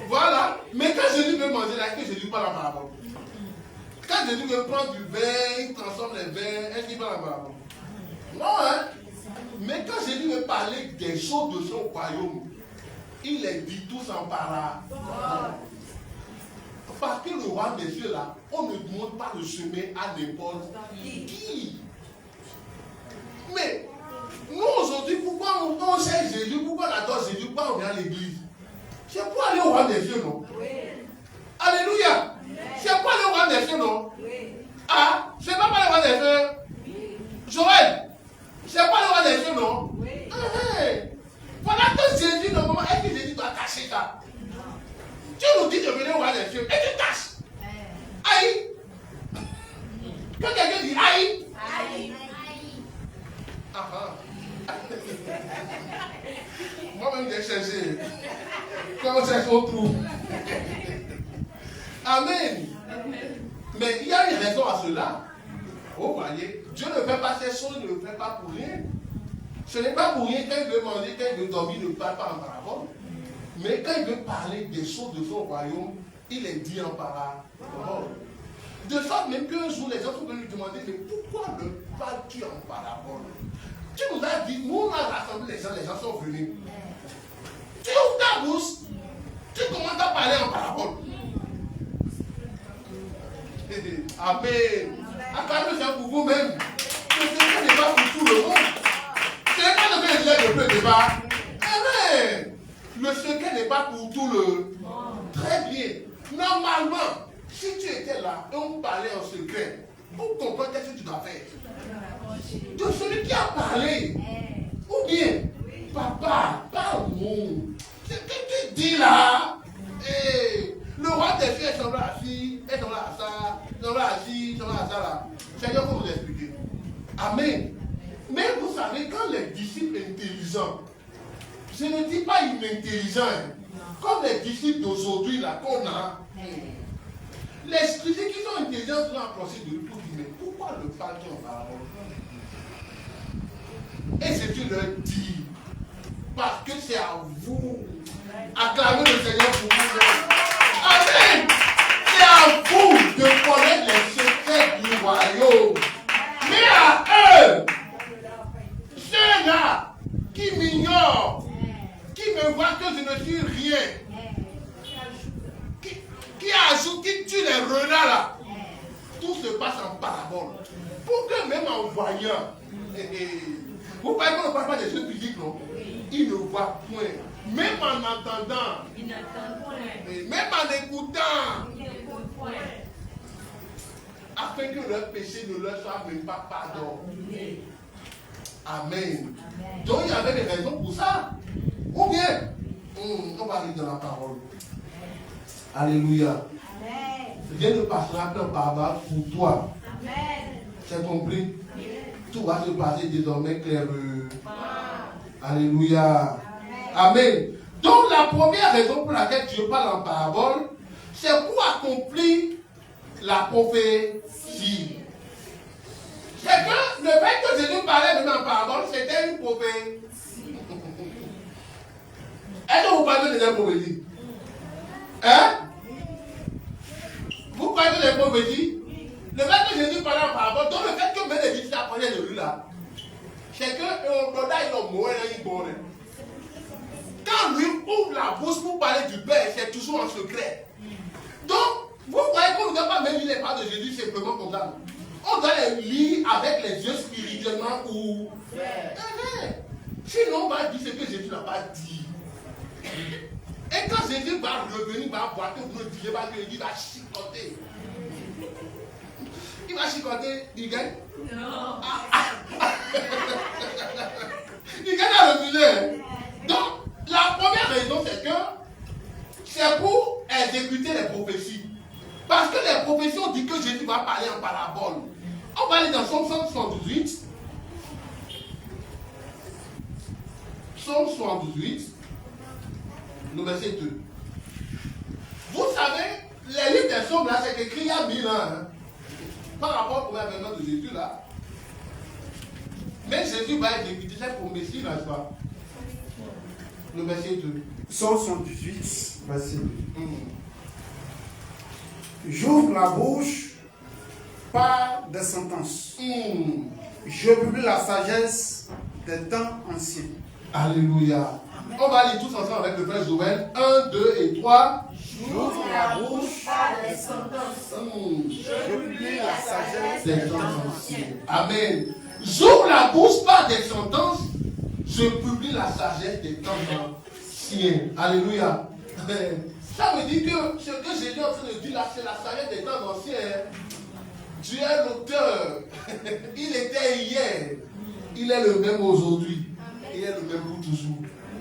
Voilà. Mais quand Jésus veut manger, là, est-ce que Jésus parle en parabole? Quand Jésus veut prendre du vin, il transforme les vins, est-ce qu'il parle en parabole? Non, hein? Mais quand Jésus veut parler des choses de son royaume, il les dit tous en parabole. Parce que le roi des cieux, là, on ne demande pas de semer à n'importe qui. Mais nous aujourd'hui, pourquoi on sait Jésus, pourquoi on adore Jésus, pourquoi on vient à l'église? C'est pour aller au roi des cieux, non? Oui. Alléluia. C'est pour aller au roi des cieux, non? Oui. Ah, c'est pas pour aller au roi des cieux? Oui. Joël, c'est pas le roi des cieux, non? Oui. Voilà que Jésus, normalement, est-ce que Jésus doit cacher ça? Non. Tu nous dis de venir au roi des cieux, et tu caches. Aïe. Quand quelqu'un dit aïe. Aïe. Moi-même, j'ai cherché. Quand on cherche, on trouve. Amen. Mais il y a une raison à cela. Vous voyez, Dieu ne fait pas ces choses, il ne le fait pas pour rien. Ce n'est pas pour rien quand il veut manger, quand il veut dormir, il ne parle pas en parabole. Mais quand il veut parler des choses de son royaume, il les dit en parabole. De sorte même qu'un jour, les gens sont venus lui demander, mais pourquoi ne parles-tu en parabole? Tu nous as dit, nous on a rassemblé les gens sont venus. Tu ouvres ta bouche, tu commences à parler en parabole. Amen. Accordez ça pour vous-même. Le secret n'est pas pour tout le monde. Ce n'est pas le que je disais depuis le départ. Amen. Le secret n'est pas pour tout le monde. Très bien. Normalement, si tu étais là et on parlait en secret, pour comprendre qu'est-ce que tu dois faire. De celui qui a parlé. Ou bien, papa, parle-moi. Ce que tu dis là. Le roi des cieux est semblé assis, est semblé à ça, semblé assis, semblé à ça là. Seigneur, il faut vous expliquer. Amen. Mais vous savez, quand les disciples intelligents, je ne dis pas inintelligents, comme les disciples d'aujourd'hui là qu'on a, les disciples qui sont intelligents sont approchés de lui pour dire, mais pourquoi le parler en parole? Et Jésus leur dit, parce que c'est à vous. Acclamez le Seigneur pour vous. Amen. C'est à vous de connaître les secrets du royaume. Mais à eux, ceux-là qui m'ignorent, qui me voient que je ne suis rien, qui ajoutent, qui tuent les renards là, tout se passe en parabole. Pour que même en voyant, vous parlez qu'on ne parle pas des choses physiques, non? Ils ne voient point. Même en entendant, même en écoutant, afin que leur péché ne leur soit même pas pardonné. Amen. Donc il y avait des raisons pour ça. Ou bien, on va lire dans la parole. Alléluia. Dieu ne passera pas par là pour toi. Amen. C'est compris? Tout va se passer désormais clairement. Alléluia. Amen. Donc la première raison pour laquelle Dieu parle en parabole, c'est pour accomplir la prophétie. C'est que le fait que Jésus parlait même en parabole, c'était une prophétie. Est-ce que vous parlez de la prophétie? Hein? Vous parlez de la prophétie? Le fait que Jésus parlait en parabole, donc le fait que même les disciples apprenaient de lui là, c'est que quand lui ouvre la bouche pour parler du Père, c'est toujours en secret. Donc, vous voyez qu'on ne doit pas même lire les paroles de Jésus simplement comme ça. On doit les lire avec les yeux spirituellement ouverts. Sinon, on va dire ce que Jésus n'a pas dit. Et quand Jésus va revenir, va voir que vous ne direz pas que il va chicoter. Il va chicoter, il gagne? Non. Il gagne à refuser. Donc, la première raison, c'est que c'est pour exécuter les prophéties. Parce que les prophéties ont dit que Jésus va parler en parabole. On va aller dans Psaume 178. Psaume 178, le verset 2. Vous savez, les livres des psaumes là, c'est écrit il y a 1000 ans. Hein, par rapport au événement de Jésus là. Mais Jésus va exécuter cette promesse, n'est-ce pas? Le verset 2. Psaume 118, verset 2. J'ouvre la bouche par des sentences. Je publie la sagesse des temps anciens. Alléluia. On va lire tous ensemble avec le frère Joël. 1, 2 et 3. J'ouvre la bouche par des sentences. Je publie la sagesse des temps anciens. Amen. J'ouvre la bouche par des sentences. Je publie la sagesse des temps anciens. Alléluia. Ça veut dire que ce que Jésus est en train de dire là, c'est la sagesse des temps anciens. Dieu est l'auteur. Il était hier. Il est le même aujourd'hui. Il est le même pour toujours.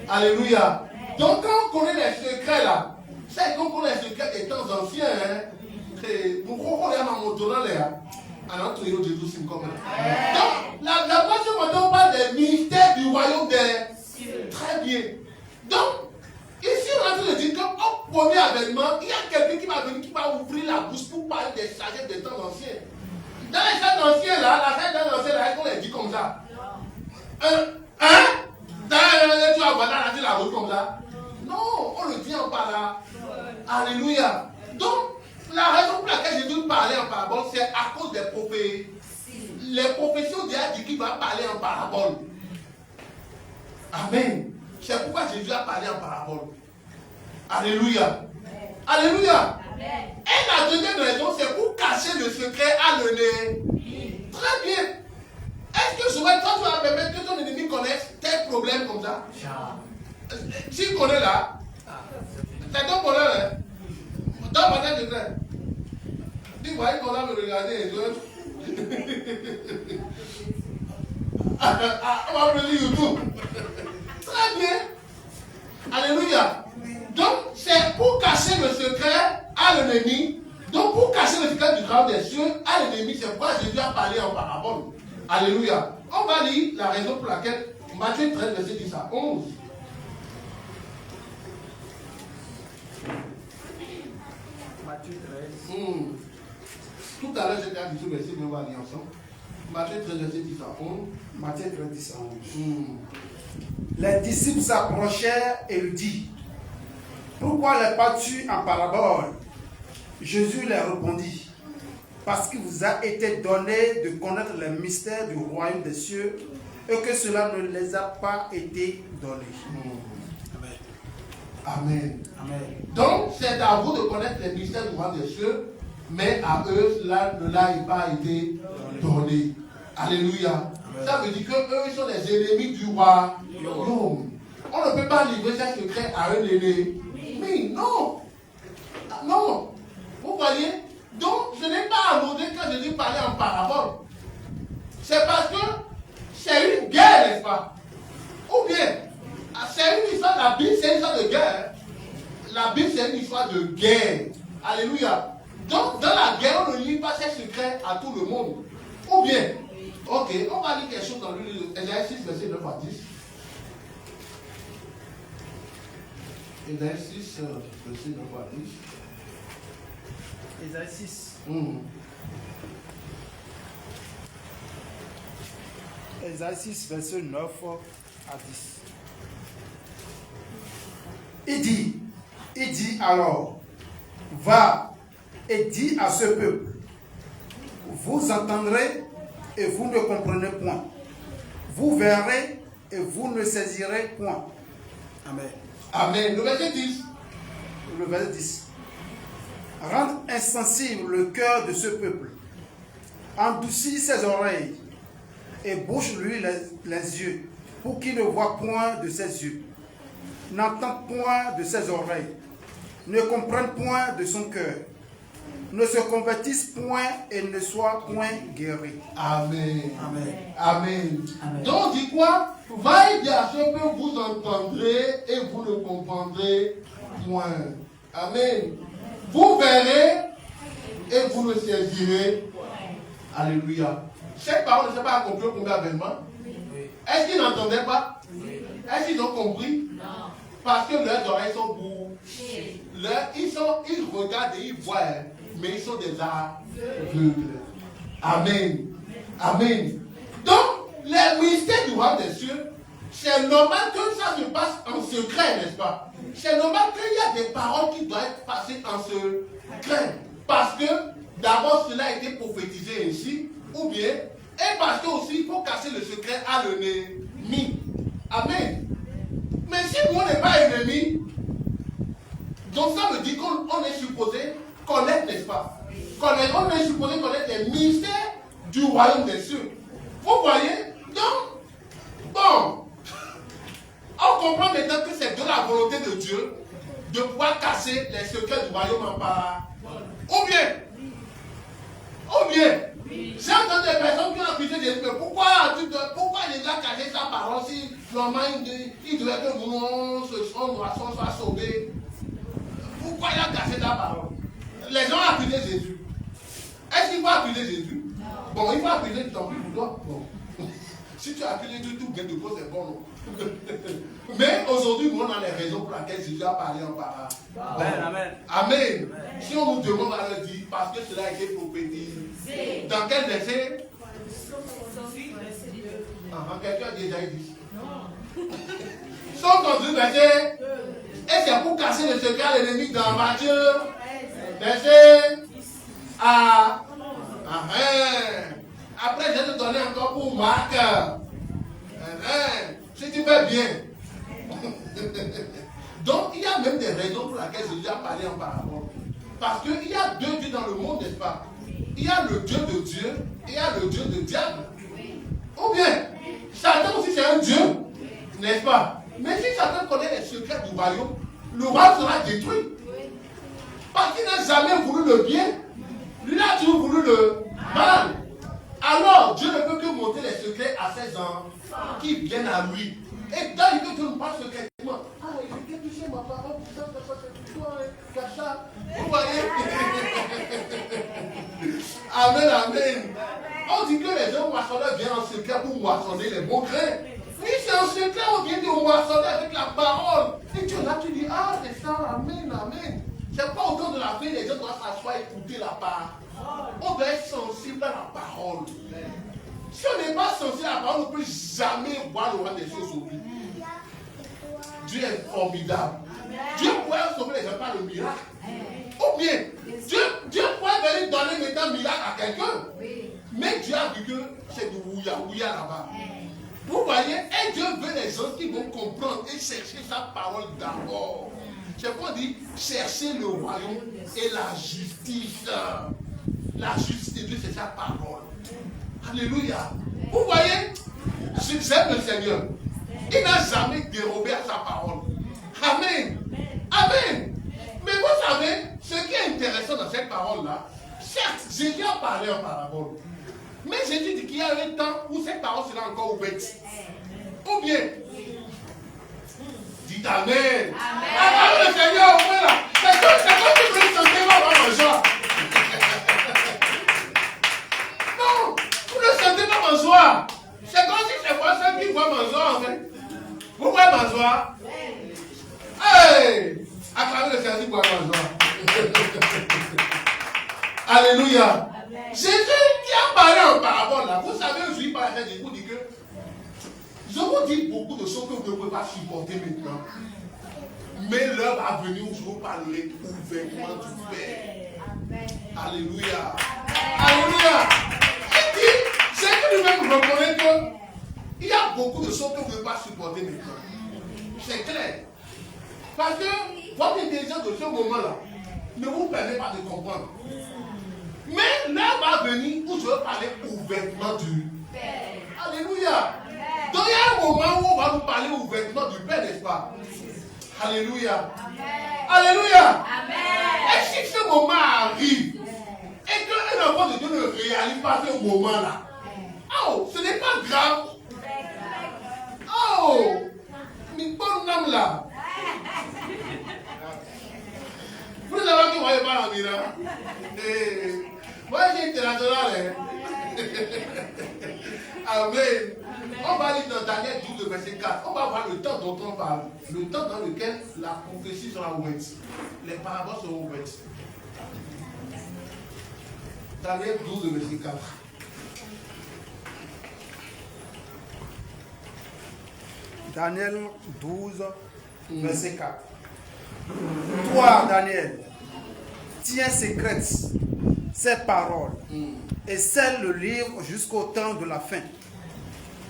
Alléluia. Donc quand on connaît les secrets là, c'est qu'on connaît les secrets des temps anciens. Nous croyons à mon tournant là. Alors, tout le monde dit comme ça. Donc, la prochaine fois, on parle des mystères du royaume des cieux. Très bien. Donc, ici, on a dit qu'au premier avènement, il y a quelqu'un qui va venir, qui va ouvrir la bouche pour parler des sagesses des temps anciens. Dans les temps anciens, là, la sagesse des temps anciens, là, on les dit comme ça. Tu vas voir la route comme ça. Non, on le dit en parlant. Alléluia. Donc, la raison pour laquelle Jésus parlait en parabole, c'est à cause des prophéties. Les prophéties ont déjà dit qu'il va parler en parabole. Amen. C'est pourquoi Jésus a parlé en parabole. Alléluia. Alléluia. Et la deuxième raison, c'est pour cacher le secret à l'ennemi. Très bien. Est-ce que toi, tu vas permettre que ton ennemi connaisse tes problèmes comme ça? Si tu connais là, c'est ton bonheur. Hein? Dans ma tête, je fais. Tu voyais qu'on va me regarder et je... on va me dire YouTube. Très bien. Alléluia. Donc, c'est pour cacher le secret à l'ennemi. Donc, pour cacher le secret du royaume des cieux à l'ennemi, c'est pourquoi Jésus a parlé en parabole. Alléluia. On va lire la raison pour laquelle Matthieu 13, verset 10 à 11. Matthieu 13. Tout à l'heure, j'étais à 10 verset, mais on va lire ensemble. Matthieu 13, verset 10 à 11. Matthieu 13, 10 à 11. Les disciples s'approchèrent et lui dirent: pourquoi les parles-tu en parabole? Jésus leur répondit: parce qu'il vous a été donné de connaître les mystères du royaume des cieux et que cela ne les a pas été donné. Amen. Amen. Donc, c'est à vous de connaître les mystères du royaume des cieux, mais à eux, cela ne l'a pas été donné. Alléluia. Amen. Ça veut dire qu'eux sont les ennemis du royaume. On ne peut pas livrer ces secrets à un ennemi. Mais non. Non. Vous voyez? Donc, ce n'est pas anodin quand Jésus parlait en parabole. C'est parce que c'est une guerre, n'est-ce pas? Ou bien, c'est une histoire, la Bible, c'est une histoire de guerre. La Bible, c'est une histoire de guerre. Alléluia. Donc, dans la guerre, on ne lit pas ses secrets à tout le monde. Ou bien, ok, on va lire quelque chose dans Ésaïe 6, verset 9 à 10. Ésaïe 6, verset 9 à 10. Ésaïe 6. Ésaïe 6, verset 9 à 10. Il dit alors, va et dis à ce peuple, vous entendrez et vous ne comprenez point. Vous verrez et vous ne saisirez point. Amen. Amen. Le verset 10. Le verset 10. Rendre insensible le cœur de ce peuple. Endoucis ses oreilles et bouche-lui les yeux pour qu'il ne voie point de ses yeux, n'entende point de ses oreilles, ne comprenne point de son cœur, ne se convertisse point et ne soit point guéri. Amen. Amen. Amen. Amen. Donc, dit quoi? Va et dire à ce que vous entendrez et vous ne comprendrez point. Amen. Vous verrez et vous ne saisirez. Alléluia. Cette parole ne s'est pas accomplie au premier avènement. Est-ce qu'ils n'entendaient pas? Est-ce qu'ils ont compris? Non. Parce que leurs oreilles sont bouchées. Ils regardent et ils voient, mais ils sont des aveugles. Amen. Amen. Donc, les mystères du royaume des cieux, c'est normal que ça se passe en secret, n'est-ce pas? C'est normal qu'il y a des paroles qui doivent être passées en secret. Parce que d'abord cela a été prophétisé ainsi, ou bien, et parce que aussi il faut casser le secret à l'ennemi. Amen. Mais si on n'est pas ennemi, donc ça veut dire qu'on est supposé connaître, n'est-ce pas? On est supposé connaître les mystères du royaume des cieux. Vous voyez? Donc, bon, on comprend maintenant que c'est de la volonté de Dieu de pouvoir casser les secrets du royaume en parabole. Ou bien, j'ai entendu des personnes qui ont accusé Jésus, mais pourquoi Jésus a caché sa parole si normalement il devait que nous, on soit sauvés? Pourquoi il a caché sa parole? Les gens ont accusé Jésus. Est-ce qu'il faut accuser Jésus? Bon, il faut accuser ton plus pour toi. Bon. Si tu accuses Jésus, tout gain de cause, c'est bon. Non? Mais aujourd'hui, nous, on a les raisons pour lesquelles Jésus a parlé en parabole. Amen, amen. Amen. Si on nous demande à le dire, parce que cela a été prophétisé. Dans quel verset? Quelqu'un a déjà dit. Sauf dans un verset. Et c'est pour casser le secret à l'ennemi dans Matthieu. Verset. Après, je vais te donner encore pour Marc. Si tu fais bien. Donc, il y a même des raisons pour lesquelles Jésus a parlé en parabole. Parce qu'il y a deux dieux dans le monde, n'est-ce pas? Il y a le Dieu de Dieu et il y a le Dieu de diable. Ou bien, Satan aussi c'est un Dieu, n'est-ce pas? Mais si Satan connaît les secrets du royaume, le royaume sera détruit. Parce qu'il n'a jamais voulu le bien. Lui il a toujours voulu le mal. Alors, Dieu ne peut que montrer les secrets à ses enfants qui viennent à lui. Et quand il veut que nous parle secrètement, il fait toucher ma parole, ça, c'est toi, ça. Vous voyez? Amen, amen. On dit que les hommes moissonneurs viennent en secret pour moissonner les bons grains. Oui, c'est en secret, on vient de moissonner avec la parole. Et tu es là, tu dis, c'est ça, amen, amen. C'est pas autour de la vie, les gens doivent s'asseoir et écouter la parole. On doit être sensible à la parole. Si on n'est pas sensible à la parole, on ne peut jamais voir le roi des choses aujourd'hui. Dieu est formidable. Dieu pourrait sauver les gens par le miracle. Ou bien, Dieu pourrait venir donner maintenant un miracle à quelqu'un. Mais Dieu a vu que c'est du ouya là-bas. Vous voyez, et Dieu veut les gens qui vont comprendre et chercher sa parole d'abord. C'est pour dire, chercher le royaume et la justice. La justice de Dieu, c'est sa parole. Alléluia. Vous voyez, j'aime le Seigneur. Il n'a jamais dérobé à sa parole. Amen. Amen. Mais vous savez, ce qui est intéressant dans cette parole-là, certes, Jésus a parlé en parabole. Mais Jésus dit qu'il y a un temps où cette parole sera encore ouverte. Ou bien, dites Amen. Amen. Le Seigneur, au moins là. C'est comme si vous voulez sentir dans le genre. joie. Hey! Acclamez le Seigneur pour avoir joie. Alléluia. Jésus qui a parlé en parabole là. Vous savez, aujourd'hui, par la tête, je vous dis que je vous dis beaucoup de choses que vous ne pouvez pas supporter maintenant. Mais l'heure va venir où je vous parlerai ouvertement du Père. Alléluia. Alléluia. Il dit, c'est que nous-mêmes reconnaître qu'il y a beaucoup de choses que vous ne pouvez pas supporter maintenant. C'est clair. Parce que votre intelligence de ce moment-là ne vous permet pas de comprendre. Mais l'heure va venir où je vais parler ouvertement du Père. Alléluia. Donc il y a un moment où on va nous parler ouvertement du Père, n'est-ce pas? Alléluia. Amen. Alléluia. Amen. Et si ce moment arrive et qu'un enfant de Dieu ne réalise pas ce moment-là, oh, ce n'est pas grave. Oh, mais bonne âme là. Vous ne savez qui voyez pas la mira. Moi j'ai été international. Amen. On va lire dans Daniel 12, verset 4. On va voir le temps dont on parle. Le temps dans lequel la prophétie sera ouverte. Les paraboles seront ouvertes. Daniel 12, verset 4. Daniel 12, verset 4. Toi, Daniel, tiens secrètes ces paroles et scelle le livre jusqu'au temps de la fin.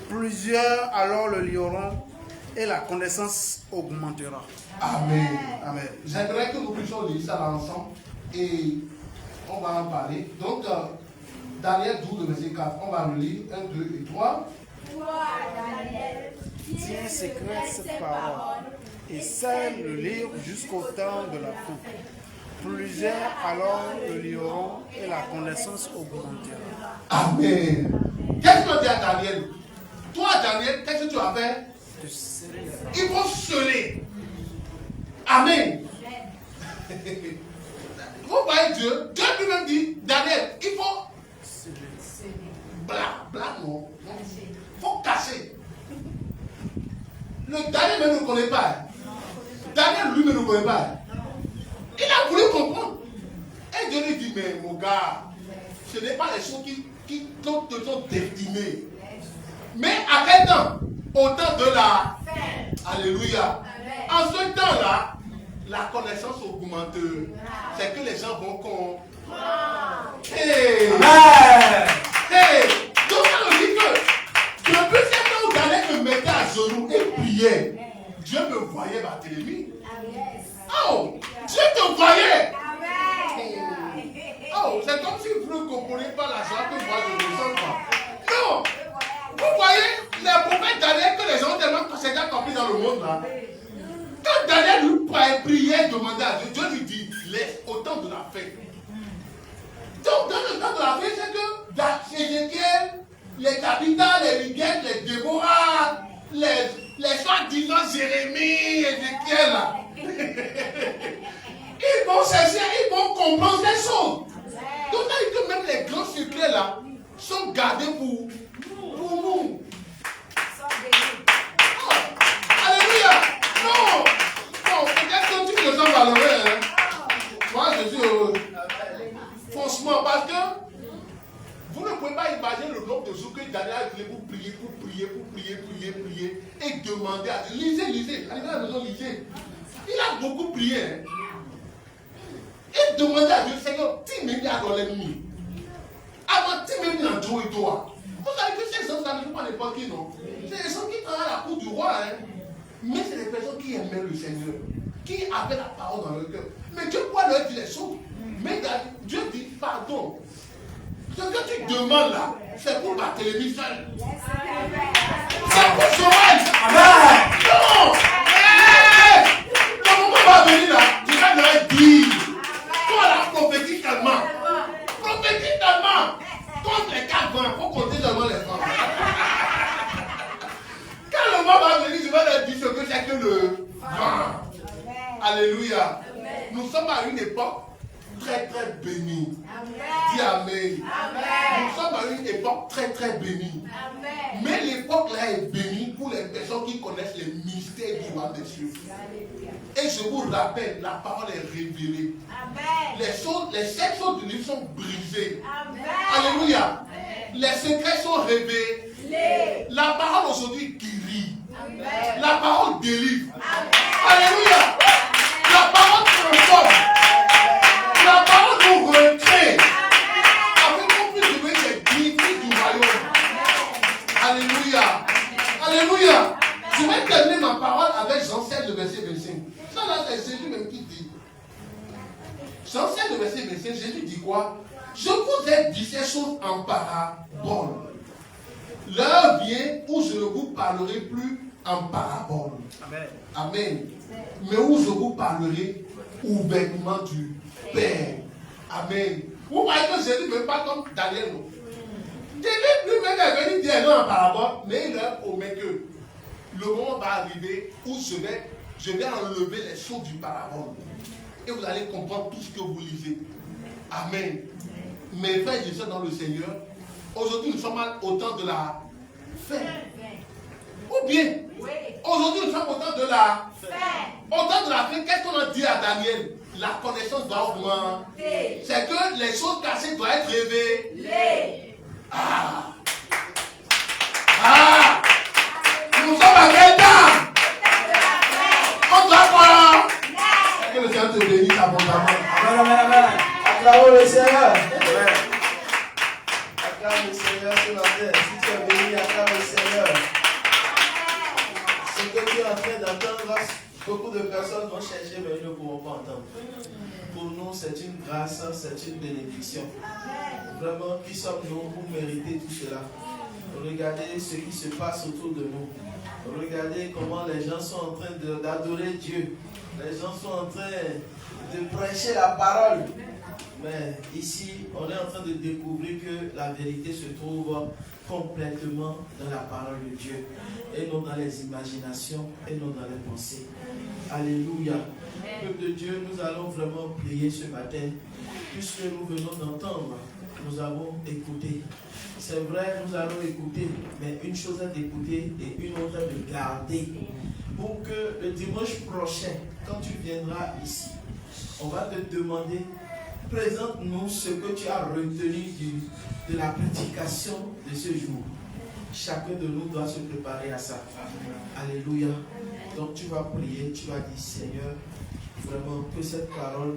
Plusieurs alors le liront et la connaissance augmentera. Amen. Amen. J'aimerais que nous puissions lire ça là ensemble et on va en parler. Donc, Daniel 12, verset 4, on va le lire. 1, 2 et 3. Toi, Daniel, Tiens secrètes ces paroles et scelle le livre jusqu'au temps de la fin. Plusieurs alors le liront et la connaissance augmentera. Amen. Qu'est-ce que tu dis à Daniel? Toi, Daniel, qu'est-ce que tu as fait? Il faut sceller. Amen. Vous voyez Dieu? Dieu lui-même dit, Daniel, il faut blague, non. Il faut cacher. Le Daniel même ne connaît pas. Daniel lui-même ne connaît pas. Il a voulu comprendre. Et Dieu lui dit, mais mon gars, ce n'est pas les choses qui te sont destinées. Mais à quel temps? Au temps de la fin. Alléluia. En ce temps-là, la connaissance augmente. C'est que les gens vont comprendre. Hey. Hey. Donc ça veut dire que depuis ce temps où Daniel me mettait à genoux et priait, Dieu me voyait Barthélemy. Oh, Dieu te voyait. Oh, c'est comme si vous ne comprenez pas la joie que moi je ressens pas. Non. Vous voyez, les prophètes Daniel que les gens ont tellement compris dans le monde là. Quand Daniel lui priait, demandait à Dieu, Dieu lui dit, laisse au temps de la fin. Donc dans le temps de la fin, c'est que dans Ézéchiel, les capitales, les Miguel, les Déborah, les soi-disant Jérémie, Ézéchiel là. Ils vont chercher, ils vont comprendre les choses. Donc là, il dit que même les grands secrets là sont gardés pour nous. Oh, alléluia. Non, peut-être que tu te sens malheureux. Hein? Moi, je suis heureux. Franchement, parce que vous ne pouvez pas imaginer le nombre de jours que Daniel voulait pour prier et demander à Dieu. Lisez. Allez à la maison, lisez. Il a beaucoup prié. Hein? Et demandait à Dieu, Seigneur, tu m'as mis dans l'ennemi. Avant, tu m'as mis dans Joe et toi. Vous savez que ces gens-là ne sont pas n'importe qui, non? C'est des gens qui travaillent à la cour du roi. Hein? Mais c'est des personnes qui aimaient le Seigneur, qui avaient la parole dans leur cœur. Mais Dieu pourrait leur dire les choses. Mais Dieu dit, pardon. Ce que tu demandes là, c'est pour Barthélemy seul. C'est pour Joël. Non. Le moment va venir là, tu vas leur dire. Toi là, prophétique tellement. Prophétique tellement. Contre les 4 ans, il faut compter seulement les femmes. Quand le moment va venir, je vais leur dire ce que c'est que le vent. Alléluia. Nous sommes à une époque très bénie. Dis amen. Nous sommes sommes à une époque très très bénie. Amen. Mais l'époque là est bénie pour les personnes qui connaissent les mystères du roi des cieux. Et je vous rappelle, la parole est révélée. Amen. Les 7 choses du livre sont brisées. Amen. Alléluia. Les secrets sont révélés. Les. La parole aujourd'hui guérit. Amen. La parole délivre. Amen. Alléluia. La parole transforme. La parole nous recrée. Afin qu'on puisse devenir les dignités du royaume. Alléluia. Alléluia. Je vais terminer ma parole avec Jean 7, le verset 25. Ça là, c'est Jésus même qui dit. Jean 7, le verset 25, Jésus dit quoi? Je vous ai dit ces choses en parabole. L'heure vient où je ne vous parlerai plus en parabole. Amen. Amen. Mais où je vous parlerai ouvertement du Père. Amen. Vous voyez que Jésus ne veut pas comme Daniel. Jésus lui-même est venu dire non en parabole, mais il leur promet que le moment va arriver où je vais enlever les choses du parabole. Et vous allez comprendre tout ce que vous lisez. Amen. Mes frères et sœurs dans le Seigneur, aujourd'hui nous sommes au temps de la fin. Ou bien, aujourd'hui nous sommes au temps de la fin. Au temps de la fin, qu'est-ce qu'on a dit à Daniel? La connaissance doit augmenter. C'est que les choses cachées doivent être révélées. Ah! Ah! Nous sommes à quel temps? On doit quoi? Que le Seigneur te bénisse abondamment. Amen, amen, amen. Acclamons le Seigneur. Acclame le Seigneur ce matin. Si tu es béni, acclame le Seigneur. Ce que tu es en train d'entendre, beaucoup de personnes vont chercher, mais ils ne pourront pas entendre. Pour nous, c'est une grâce, c'est une bénédiction. Vraiment, qui sommes-nous pour mériter tout cela? Regardez ce qui se passe autour de nous. Regardez comment les gens sont en train d'adorer Dieu. Les gens sont en train de prêcher la parole. Mais ici, on est en train de découvrir que la vérité se trouve complètement dans la parole de Dieu. Et non dans les imaginations, et non dans les pensées. Alléluia. Peuple de Dieu, nous allons vraiment prier ce matin. Puisque nous venons d'entendre, nous avons écouté. C'est vrai, nous allons écouter, mais une chose est d'écouter et une autre est de garder. Pour que le dimanche prochain, quand tu viendras ici, on va te demander, présente-nous ce que tu as retenu de la prédication de ce jour. Chacun de nous doit se préparer à ça. Alléluia. Donc tu vas prier, tu vas dire, Seigneur, vraiment que cette parole,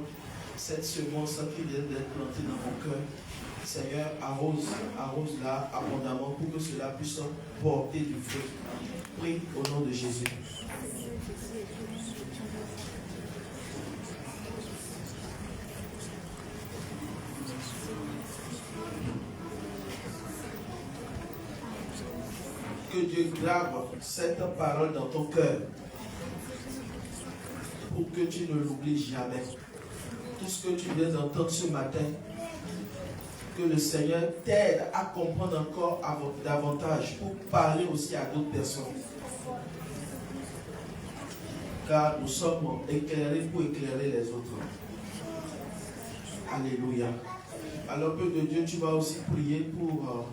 cette semence qui vient d'être plantée dans mon cœur, Seigneur, arrose-la abondamment pour que cela puisse porter du fruit. Prie au nom de Jésus. Que Dieu grave cette parole dans ton cœur pour que tu ne l'oublies jamais. Tout ce que tu viens d'entendre ce matin, que le Seigneur t'aide à comprendre encore davantage pour parler aussi à d'autres personnes. Car nous sommes éclairés pour éclairer les autres. Alléluia. Alors, peuple de Dieu, tu vas aussi prier pour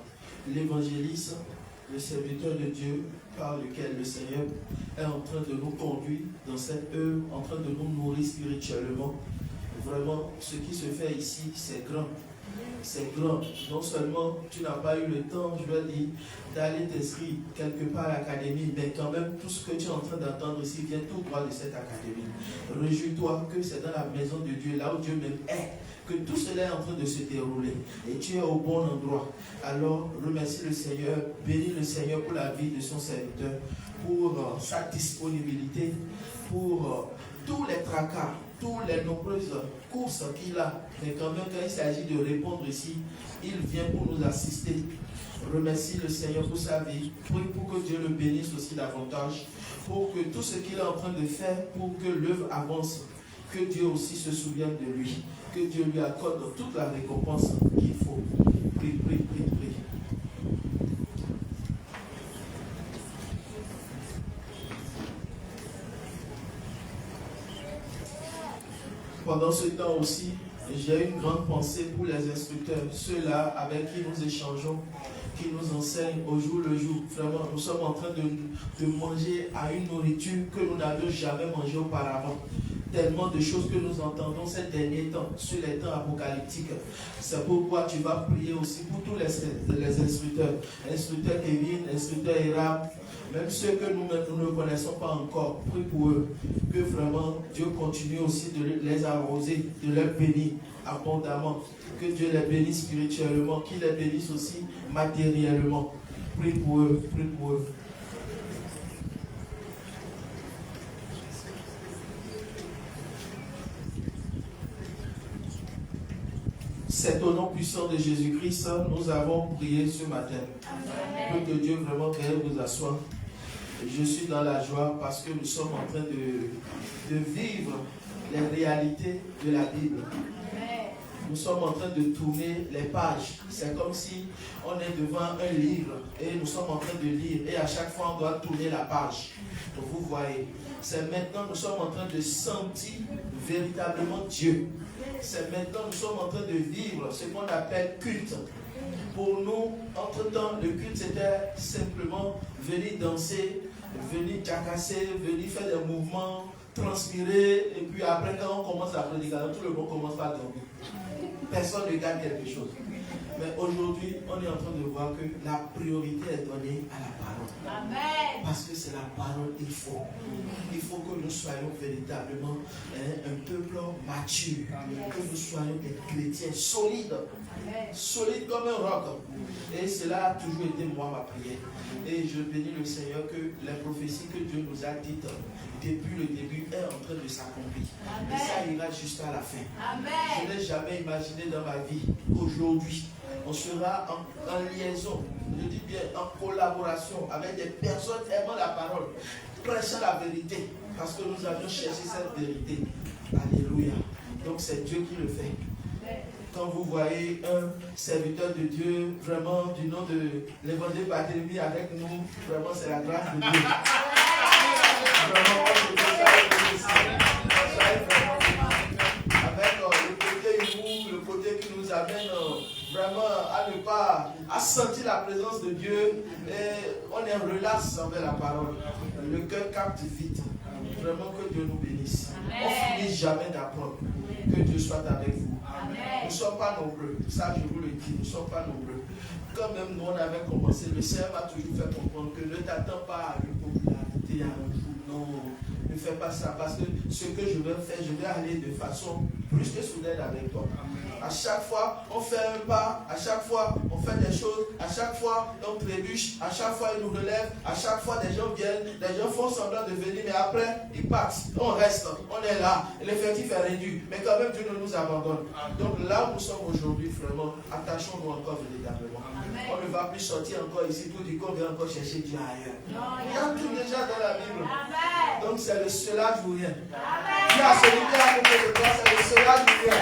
l'évangéliste, le serviteur de Dieu par lequel le Seigneur est en train de nous conduire dans cette œuvre, en train de nous nourrir spirituellement. Vraiment, ce qui se fait ici, c'est grand. C'est grand. Non seulement tu n'as pas eu le temps, je veux dire, d'aller t'inscrire quelque part à l'académie, mais quand même tout ce que tu es en train d'entendre ici vient tout droit de cette académie. Réjouis-toi que c'est dans la maison de Dieu, là où Dieu même est, que tout cela est en train de se dérouler. Et tu es au bon endroit. Alors remercie le Seigneur, bénis le Seigneur pour la vie de son serviteur, pour sa disponibilité, pour tous les tracas, toutes les nombreuses courses qu'il a, mais quand même quand il s'agit de répondre ici, il vient pour nous assister. Remercie le Seigneur pour sa vie, prie pour que Dieu le bénisse aussi davantage, pour que tout ce qu'il est en train de faire, pour que l'œuvre avance, que Dieu aussi se souvienne de lui, que Dieu lui accorde toute la récompense qu'il faut. Prie, prie, prie, prie. Pendant ce temps aussi, J'ai une grande pensée pour les instructeurs, ceux-là avec qui nous échangeons, qui nous enseignent au jour le jour. Vraiment, nous sommes en train de manger à une nourriture que nous n'avions jamais mangée auparavant. Tellement de choses que nous entendons ces derniers temps, sur les temps apocalyptiques. C'est pourquoi tu vas prier aussi pour tous les instructeurs. Instructeur Kevin, instructeur Hiram, même ceux que nous ne connaissons pas encore. Prie pour eux. Que vraiment Dieu continue aussi de les arroser, de les bénir abondamment. Que Dieu les bénisse spirituellement, qu'il les bénisse aussi matériellement. Prie pour eux, prie pour eux. C'est au nom puissant de Jésus-Christ, nous avons prié ce matin. Que Dieu vraiment veuille vous asseoir. Je suis dans la joie parce que nous sommes en train de vivre les réalités de la Bible. Nous sommes en train de tourner les pages. C'est comme si on est devant un livre et nous sommes en train de lire. Et à chaque fois, on doit tourner la page. Donc vous voyez, c'est maintenant nous sommes en train de sentir véritablement Dieu. C'est maintenant nous sommes en train de vivre ce qu'on appelle culte. Pour nous, entre-temps, le culte c'était simplement venir danser, venir jacasser, venir faire des mouvements, transpirer, et puis après quand on commence la prédication, tout le monde commence par dormir. Personne ne gagne quelque chose. Mais aujourd'hui, on est en train de voir que la priorité est donnée à la parole. Amen. Parce que c'est la parole qu'il faut. Il faut que nous soyons véritablement un peuple mature. Que nous soyons des chrétiens solides. Solides comme un roc. Et cela a toujours été moi ma prière. Et je bénis le Seigneur que les prophéties que Dieu nous a dites depuis le début est en train de s'accomplir. Et ça ira jusqu'à la fin. Amen. Je n'ai jamais imaginé dans ma vie qu'aujourd'hui, on sera en liaison, je dis bien en collaboration avec des personnes aimant la parole, prêchant la vérité, parce que nous avions cherché cette vérité. Alléluia. Donc c'est Dieu qui le fait. Quand vous voyez un serviteur de Dieu, vraiment du nom de l'évangile Barthélemy avec nous, vraiment c'est la grâce de Dieu. Vraiment, avec le côté humour, le côté qui nous amène vraiment à ne pas, à sentir la présence de Dieu, et on est relax envers la parole. Le cœur capte vite. Vraiment que Dieu nous bénisse. On ne finit jamais d'apprendre. Que Dieu soit avec vous. Nous ne sommes pas nombreux. Ça, je vous le dis, nous ne sommes pas nombreux. Quand même nous on avait commencé, le Seigneur m'a toujours fait comprendre que ne t'attends pas à une popularité, à un jour. Non, ne fais pas ça. Parce que ce que je vais faire, je vais aller de façon plus que soudaine avec toi. À chaque fois, on fait un pas, à chaque fois, on fait des choses, à chaque fois, on trébuche, à chaque fois, il nous relève, à chaque fois, des gens viennent, des gens font semblant de venir, mais après, ils partent. On reste, on est là, l'effectif est réduit, mais quand même, Dieu ne nous abandonne. Donc là où nous sommes aujourd'hui, vraiment, attachons-nous encore véritablement. On ne va plus sortir encore ici pour dire qu'on vient encore chercher Dieu ailleurs. Il y a tout déjà dans la Bible. Donc c'est le cela du rien. Dis à celui qui est à côté de toi, c'est le cela du rien.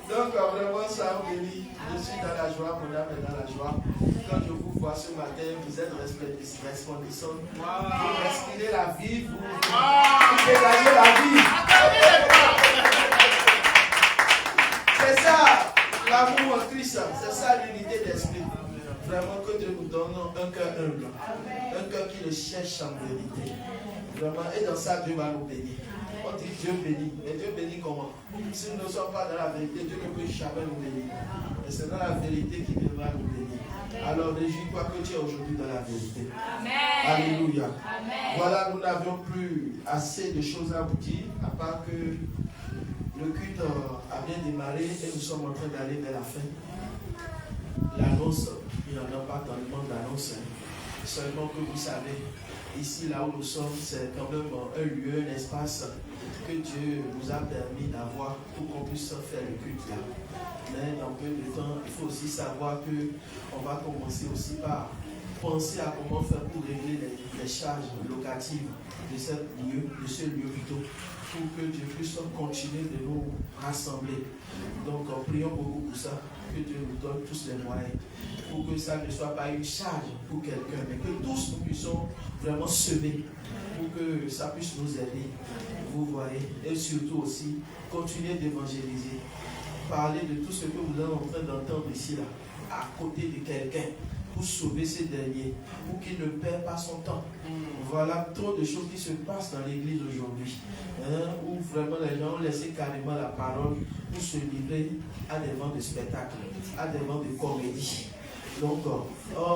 Donc vraiment ça me bénit. Je suis dans la joie, mon âme est dans la joie. Quand je vous vois ce matin, vous êtes resplendissants. Vous respirez la vie, vous dégagez la vie. C'est ça, l'amour en Christ, c'est ça l'unité d'esprit. Vraiment que Dieu nous donne un cœur humble, un cœur qui le cherche en vérité. Vraiment, et dans ça, Dieu va nous bénir. On dit Dieu bénit, mais Dieu bénit comment? Si nous ne sommes pas dans la vérité, Dieu ne peut jamais nous bénir. Et c'est dans la vérité qu'il viendra nous bénir. Alors réjouis-toi que tu es aujourd'hui dans la vérité. Amen. Alléluia. Amen. Voilà, nous n'avions plus assez de choses à vous dire, à part que le culte a bien démarré et nous sommes en train d'aller vers la fin. L'annonce, il n'y en a pas tellement d'annonces. Seulement que vous savez, ici, là où nous sommes, c'est quand même un lieu, un espace que Dieu nous a permis d'avoir pour qu'on puisse faire le culte là. Mais dans peu de temps, il faut aussi savoir qu'on va commencer aussi par penser à comment faire pour régler les charges locatives de ce lieu plutôt, pour que Dieu puisse continuer de nous rassembler. Donc, prions beaucoup pour ça, que Dieu nous donne tous les moyens, pour que ça ne soit pas une charge pour quelqu'un, mais que tous nous puissions vraiment semer pour que ça puisse nous aider. Vous voyez. Et surtout aussi, continuez d'évangéliser. Parlez de tout ce que vous êtes en train d'entendre ici, là, à côté de quelqu'un, pour sauver ces derniers, pour qu'il ne perd pas son temps. Voilà trop de choses qui se passent dans l'église aujourd'hui, où vraiment les gens ont laissé carrément la parole pour se livrer à des vents de spectacle, à des vents de comédie. Donc,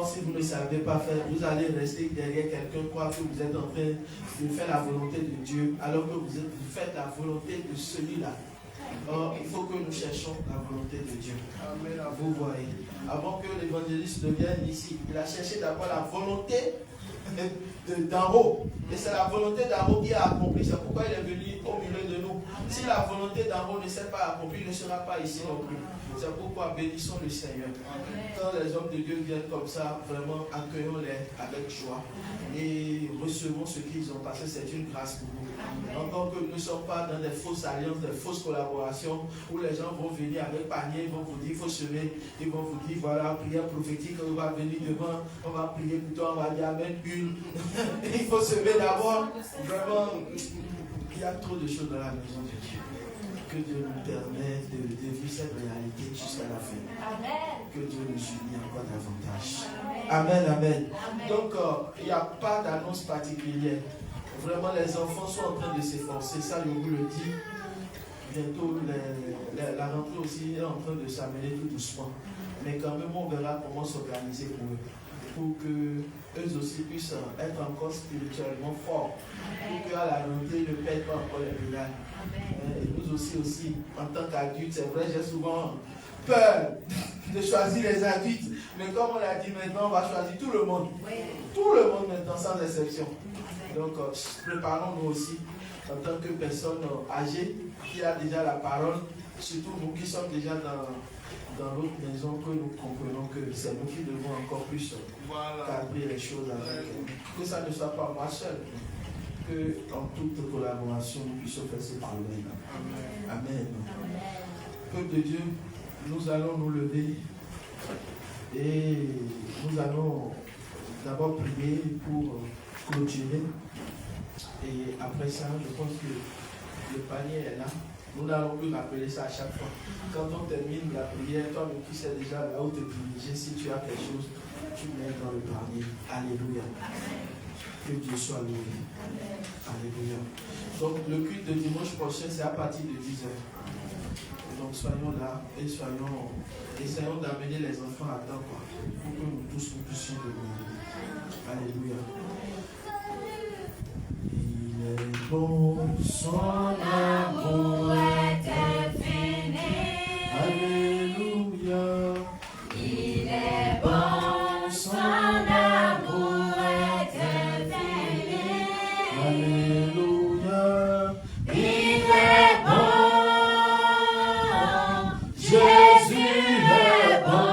si vous ne savez pas faire, vous allez rester derrière quelqu'un, croire que vous êtes en train de faire la volonté de Dieu, alors que vous faites la volonté de celui-là. Or, il faut que nous cherchions la volonté de Dieu. Vous voyez, avant que l'évangéliste ne vienne ici, il a cherché d'abord la volonté d'en haut. Et c'est la volonté d'en haut qui a accompli. C'est pourquoi il est venu au milieu de nous. Si la volonté d'en haut ne s'est pas accomplie, il ne sera pas ici non plus. C'est pourquoi bénissons le Seigneur. Quand les hommes de Dieu viennent comme ça, vraiment accueillons-les avec joie et recevons ce qu'ils ont passé. C'est une grâce pour nous. Encore que nous ne sommes pas dans des fausses alliances, des fausses collaborations où les gens vont venir avec panier, ils vont vous dire il faut semer, ils vont vous dire voilà, prière prophétique, on va venir devant, on va prier plutôt, on va dire amen une. Il faut semer d'abord. Vraiment, il y a trop de choses dans la maison de Dieu. Que Dieu nous permette de vivre cette réalité jusqu'à la fin. Amen. Que Dieu nous unisse encore davantage. Amen, amen. Donc, il n'y a pas d'annonce particulière. Vraiment, les enfants sont en train de s'efforcer. Ça, je vous le dis. Bientôt, la rentrée aussi est en train de s'amener tout doucement. Mais quand même, on verra comment s'organiser pour eux. Pour qu'eux aussi puissent être encore spirituellement forts. Pour qu'à la rentrée, ils ne perdent pas encore les pédales. Et nous aussi, en tant qu'adultes, c'est vrai, j'ai souvent peur de choisir les adultes. Mais comme on l'a dit maintenant, on va choisir tout le monde. Tout le monde maintenant, sans exception. Donc, préparons-nous aussi, en tant que personnes âgées, qui a déjà la parole, surtout nous qui sommes déjà dans l'autre maison, que nous comprenons que c'est nous qui devons encore plus cadrer les choses avec que ça ne soit pas moi seul, que en toute collaboration, nous puissions faire ce travail. Amen. Peuple de Dieu, nous allons nous lever et nous allons d'abord prier pour clôturer. Et après ça, je pense que le panier est là. Nous n'allons plus rappeler ça à chaque fois. Quand on termine la prière, toi-même qui sais déjà là où te diriger, si tu as quelque chose, tu mets dans le panier. Alléluia. Que Dieu soit loué. Alléluia. Donc le culte de dimanche prochain, c'est à partir de 10h. Donc soyons là et essayons d'amener les enfants à temps pour que nous tous nous puissions demander. Alléluia. Il est bon, son amour est infini. Alléluia. Il est bon, son amour est infini. Alléluia. Il est bon, Jésus est bon.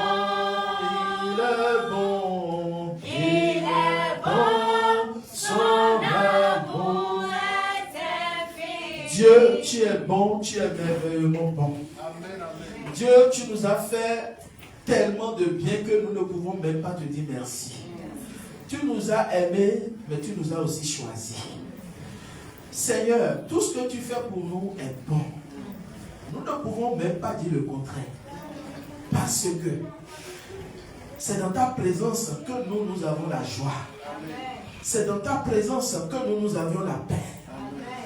Il est bon. Il est bon, son amour est infini. Dieu, tu es bon, tu es merveilleusement bon. Amen, amen. Dieu, tu nous as fait tellement de bien que nous ne pouvons même pas te dire merci. Tu nous as aimés, mais tu nous as aussi choisis. Seigneur, tout ce que tu fais pour nous est bon. Nous ne pouvons même pas dire le contraire. Parce que c'est dans ta présence que nous avons la joie. C'est dans ta présence que nous avions la paix.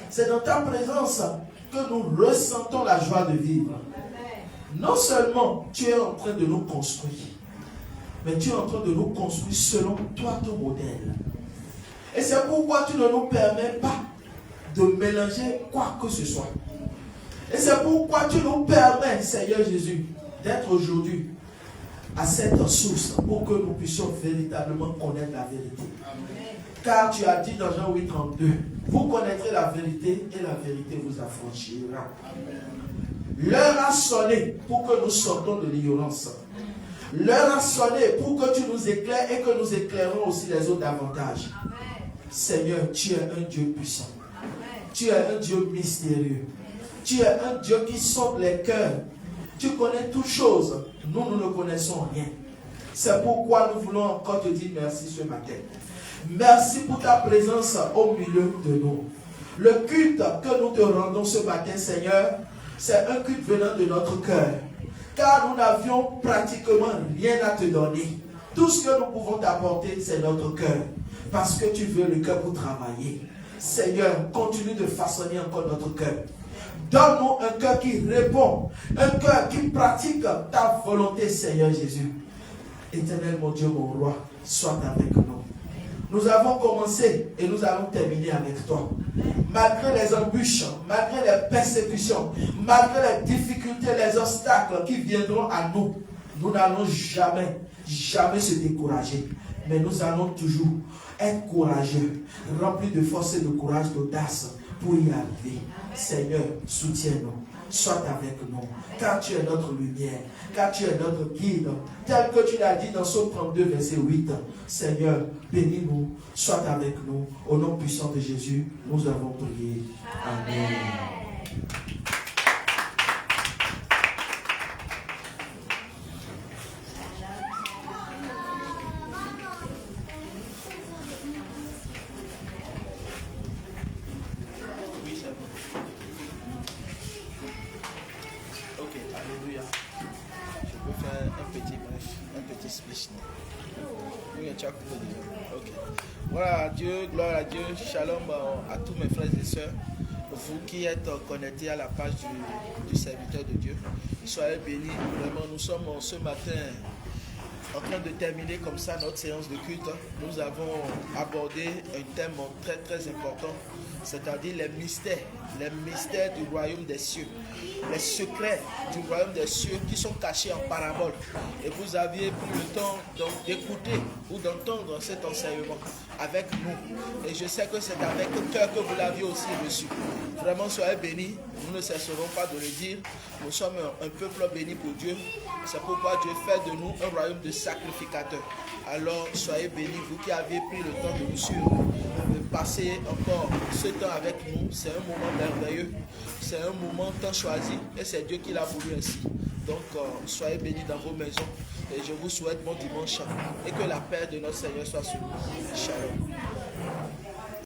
C'est dans ta présence que nous ressentons la joie de vivre. Non seulement tu es en train de nous construire, mais tu es en train de nous construire selon toi, ton modèle. Et c'est pourquoi tu ne nous permets pas de mélanger quoi que ce soit. Et c'est pourquoi tu nous permets, Seigneur Jésus, d'être aujourd'hui à cette source pour que nous puissions véritablement connaître la vérité. Car tu as dit dans Jean 8:32, vous connaîtrez la vérité et la vérité vous affranchira. L'heure a sonné pour que nous sortons de l'ignorance. L'heure a sonné pour que tu nous éclaires et que nous éclairons aussi les autres davantage. Seigneur, tu es un Dieu puissant. Tu es un Dieu mystérieux. Tu es un Dieu qui sonde les cœurs. Tu connais toutes choses. Nous ne connaissons rien. C'est pourquoi nous voulons encore te dire merci ce matin. Merci pour ta présence au milieu de nous. Le culte que nous te rendons ce matin, Seigneur, c'est un culte venant de notre cœur. Car nous n'avions pratiquement rien à te donner. Tout ce que nous pouvons t'apporter, c'est notre cœur. Parce que tu veux le cœur pour travailler. Seigneur, continue de façonner encore notre cœur. Donne-nous un cœur qui répond, un cœur qui pratique ta volonté, Seigneur Jésus. Éternel, mon Dieu, mon roi, sois avec nous. Nous avons commencé et nous allons terminer avec toi. Malgré les embûches, malgré les persécutions, malgré les difficultés, les obstacles qui viendront à nous, nous n'allons jamais se décourager. Mais nous allons toujours être courageux, remplis de force et de courage, d'audace pour y arriver. Seigneur, soutiens-nous. Sois avec nous, car tu es notre lumière, car tu es notre guide, tel que tu l'as dit dans Psaume 32, verset 8. Seigneur, bénis-nous, sois avec nous. Au nom puissant de Jésus, nous avons prié. Amen. Voilà, Dieu, gloire à Dieu, shalom à tous mes frères et sœurs, vous qui êtes connectés à la page du serviteur de Dieu. Soyez bénis, vraiment, nous sommes ce matin en train de terminer comme ça notre séance de culte. Nous avons abordé un thème très très important, c'est-à-dire les mystères du royaume des cieux, les secrets du royaume des cieux qui sont cachés en parabole. Et vous aviez pris le temps d'écouter ou d'entendre cet enseignement avec nous. Et je sais que c'est avec cœur que vous l'aviez aussi reçu. Vraiment, soyez bénis. Nous ne cesserons pas de le dire. Nous sommes un peuple béni pour Dieu. C'est pourquoi Dieu fait de nous un royaume de sacrificateurs. Alors, soyez bénis, vous qui avez pris le temps de nous suivre, de passer encore ce temps avec nous. C'est un moment merveilleux. C'est un moment tant choisi. Et c'est Dieu qui l'a voulu ainsi. Donc, soyez bénis dans vos maisons. Et je vous souhaite bon dimanche. Et que la paix de notre Seigneur soit sur vous. Shalom.